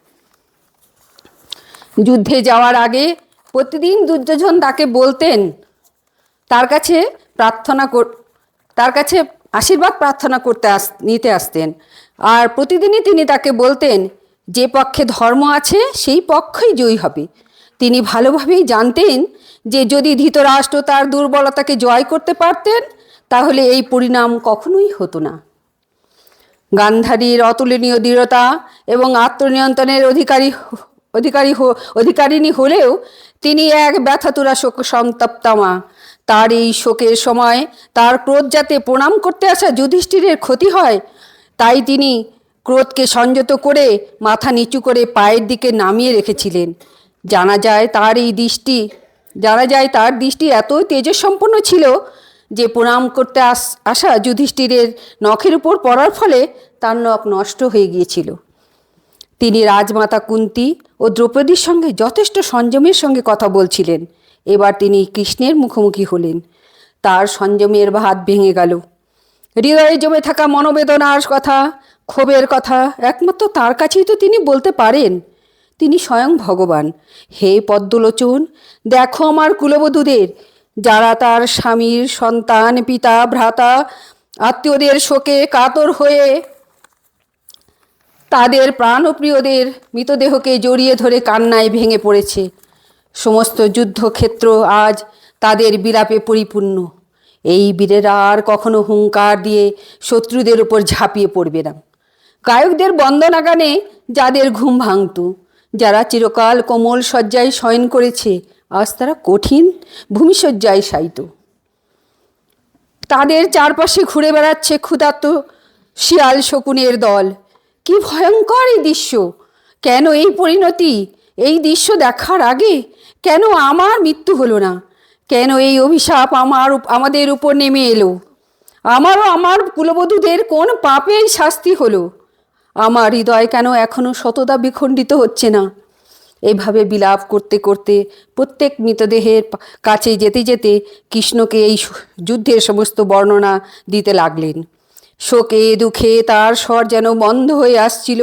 F: যুদ্ধে যাওয়ার আগে প্রতিদিন দুর্যোধন তাকে বলতেন, তার কাছে আশীর্বাদ প্রার্থনা করতে নিতে আসতেন। আর প্রতিদিনই তিনি তাকে বলতেন, যে পক্ষে ধর্ম আছে সেই পক্ষই জয়ী হবে। তিনি ভালোভাবেই জানতেন যে যদি ধৃতরাষ্ট্র তার দুর্বলতাকে জয় করতে পারতেন তাহলে এই পরিণাম কখনোই হতো না। গান্ধারীর অতুলনীয় দৃঢ়তা এবং আত্মনিয়ন্ত্রণের অধিকারিণী হলেও তিনি এক ব্যথাতুরা শোক সন্তপ্তা মা। তার এই শোকের সময় তার ক্রোধ যাতে প্রণাম করতে আসা যুধিষ্ঠিরের ক্ষতি হয় তাই তিনি ক্রোধকে সংযত করে মাথা নিচু করে পায়ের দিকে নামিয়ে রেখেছিলেন। জানা যায় তার দৃষ্টি এত তেজস্সম্পন্ন ছিল যে প্রণাম করতে আসা যুধিষ্ঠিরের নখের উপর পড়ার ফলে তার নখ নষ্ট হয়ে গিয়েছিল। তিনি রাজমাতা কুন্তী ও দ্রৌপদীর সঙ্গে যথেষ্ট সংযমের সঙ্গে কথা বলছিলেন। এবার তিনি কৃষ্ণের মুখোমুখি হলেন। তার সংযমের বাঁধ ভেঙে গেল। হৃদয়ে জমে থাকা মনোবেদনার কথা, ক্ষোভের কথা একমাত্র তার কাছেই তো তিনি বলতে পারেন। তিনি স্বয়ং ভগবান। হে পদ্মলোচন, দেখো আমার কুলবধূদের, যারা তার স্বামীর, সন্তান, পিতা, ভ্রাতা, আত্মীয়দের শোকে কাতর হয়ে তাদের প্রাণপ্রিয়দের মৃতদেহকে জড়িয়ে ধরে কান্নায় ভেঙে পড়েছে। সমস্ত যুদ্ধক্ষেত্র আজ তাদের বিলাপে পরিপূর্ণ। এই বীরেরা আর কখনো হুঙ্কার দিয়ে শত্রুদের উপর ঝাঁপিয়ে পড়বে না। গায়কদের বন্দনা গানে যাদের ঘুম ভাঙত, যারা চিরকাল কোমল শয্যায় শয়ন করেছে, আজ তারা কঠিন ভূমিশয্যায় শায়িত। তাদের চারপাশে ঘুরে বেড়াচ্ছে ক্ষুধার্ত শিয়াল শকুনের দল। কি ভয়ঙ্কর এই দৃশ্য! কেন এই পরিণতি? এই দৃশ্য দেখার আগে কেন আমার মৃত্যু হলো না? কেন এই অভিশাপ আমাদের উপর নেমে এলো? আমারও আমার কুলবধূদের কোন পাপের শাস্তি হলো? আমার হৃদয় কেন এখনো শতদা বিখণ্ডিত হচ্ছে না? এইভাবে বিলাপ করতে করতে প্রত্যেক মৃতদেহের কাছে যেতে যেতে কৃষ্ণকে এই যুদ্ধের সমস্ত বর্ণনা দিতে লাগলেন। শোকে দুঃখে তার স্বর যেন বন্ধ হয়ে আসছিল।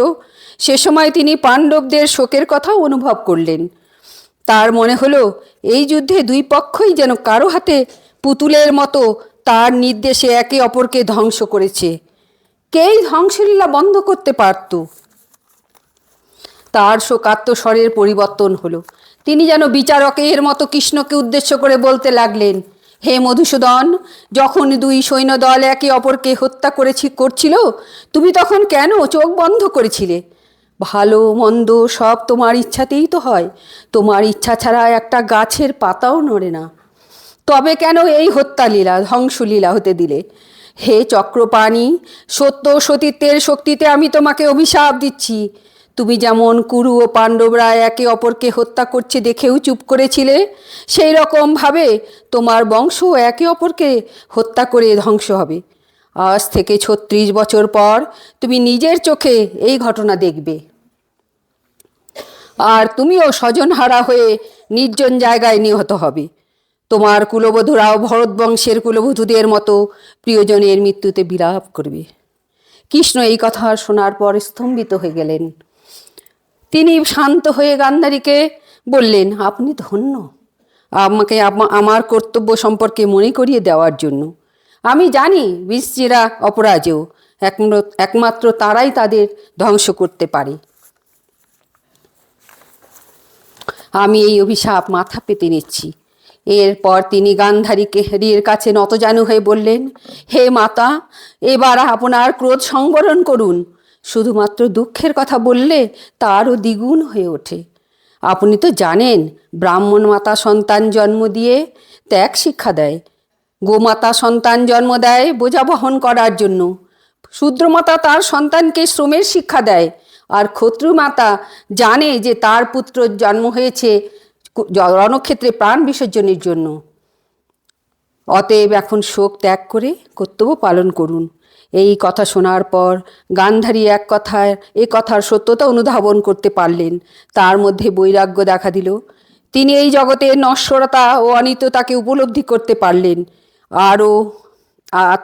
F: সে সময় তিনি পাণ্ডবদের শোকের কথাও অনুভব করলেন। তার মনে হলো এই যুদ্ধে দুই পক্ষই যেন কারো হাতে পুতুলের মতো তার নির্দেশে একে অপরকে ধ্বংস করেছে। কেই ধ্বংসলীলা বন্ধ করতে পারত? তার শোকার্ত স্বরের পরিবর্তন হলো। তিনি যেন বিচারকের মতো কৃষ্ণকে উদ্দেশ্য করে বলতে লাগলেন, হে মধুসূদন, যখন দুই সৈন্যদল একে অপরকে হত্যা করছিল তুমি তখন কেন চোখ বন্ধ করেছিলে? ভালো মন্দ সব তোমার ইচ্ছাতেই তো হয়। তোমার ইচ্ছা ছাড়া একটা গাছের পাতাও নড়ে না। তবে কেন এই হত্যালীলা, ধ্বংসলীলা হতে দিলে? হে চক্রপাণি, সত্য সতীত্বের শক্তিতে আমি তোমাকে অভিশাপ দিচ্ছি। তুমি যেমন কুরু ও পাণ্ডবরা একে অপরকে হত্যা করছে দেখেও চুপ করেছিলে, সেই রকমভাবে তোমার বংশ একে অপরকে হত্যা করে ধ্বংস হবে। আজ থেকে 36 বছর পর তুমি নিজের চোখে এই ঘটনা দেখবে। আর তুমিও স্বজনহারা হয়ে নির্জন জায়গায় নিহত হবে। তোমার কুলবধূরাও ভরতবংশের কুলবধূদের মতো প্রিয়জনের মৃত্যুতে বিলাপ করবে। কৃষ্ণ এই কথা শোনার পর স্তম্ভিত হয়ে গেলেন। তিনি শান্ত হয়ে গান্ধারীকে বললেন, আপনি ধন্য আমাকে আমার কর্তব্য সম্পর্কে মনে করিয়ে দেওয়ার জন্য। আমি জানি বীররা অপরাজেয়, একমাত্র তারাই তাদের ধ্বংস করতে পারে। আমি এই অভিশাপ মাথা পেতে নিচ্ছি। এরপর তিনি গান্ধারীর কাছে নতজানু হয়ে বললেন, হে মাতা, এবার আপনার ক্রোধ সংবরণ করুন। শুধুমাত্র দুঃখের কথা বললে তারও দ্বিগুণ হয়ে ওঠে। আপনি তো জানেন, ব্রাহ্মণ মাতা সন্তান জন্ম দিয়ে ত্যাগ শিক্ষা দেয়, গোমাতা সন্তান জন্ম দেয় বোঝা বহন করার জন্য, শূদ্রমাতা তার সন্তানকে শ্রমের শিক্ষা দেয়, আর ক্ষত্রিয়মাতা জানে যে তার পুত্র জন্ম হয়েছে রণক্ষেত্রে প্রাণ বিসর্জনের জন্য। অতএব এখন শোক ত্যাগ করে কর্তব্য পালন করুন। এই কথা শোনার পর গান্ধারী এ কথার সত্যতা অনুধাবন করতে পারলেন। তার মধ্যে বৈরাগ্য দেখা দিল। তিনি এই জগতের নশ্বরতা ও অনিত্যতাকে উপলব্ধি করতে পারলেন।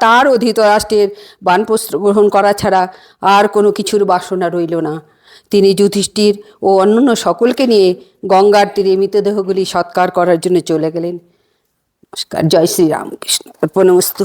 F: তারও ধৃতরাষ্ট্রের বানপ্রস্ত্র গ্রহণ করা ছাড়া আর কোনো কিছুর বাসনা রইল না। তিনি যুধিষ্ঠির ও অন্যান্য সকলকে নিয়ে গঙ্গার তীরে মৃতদেহগুলি সৎকার করার জন্য চলে গেলেন। নমস্কার। জয় শ্রী রামকৃষ্ণ। অর্পণমস্তু।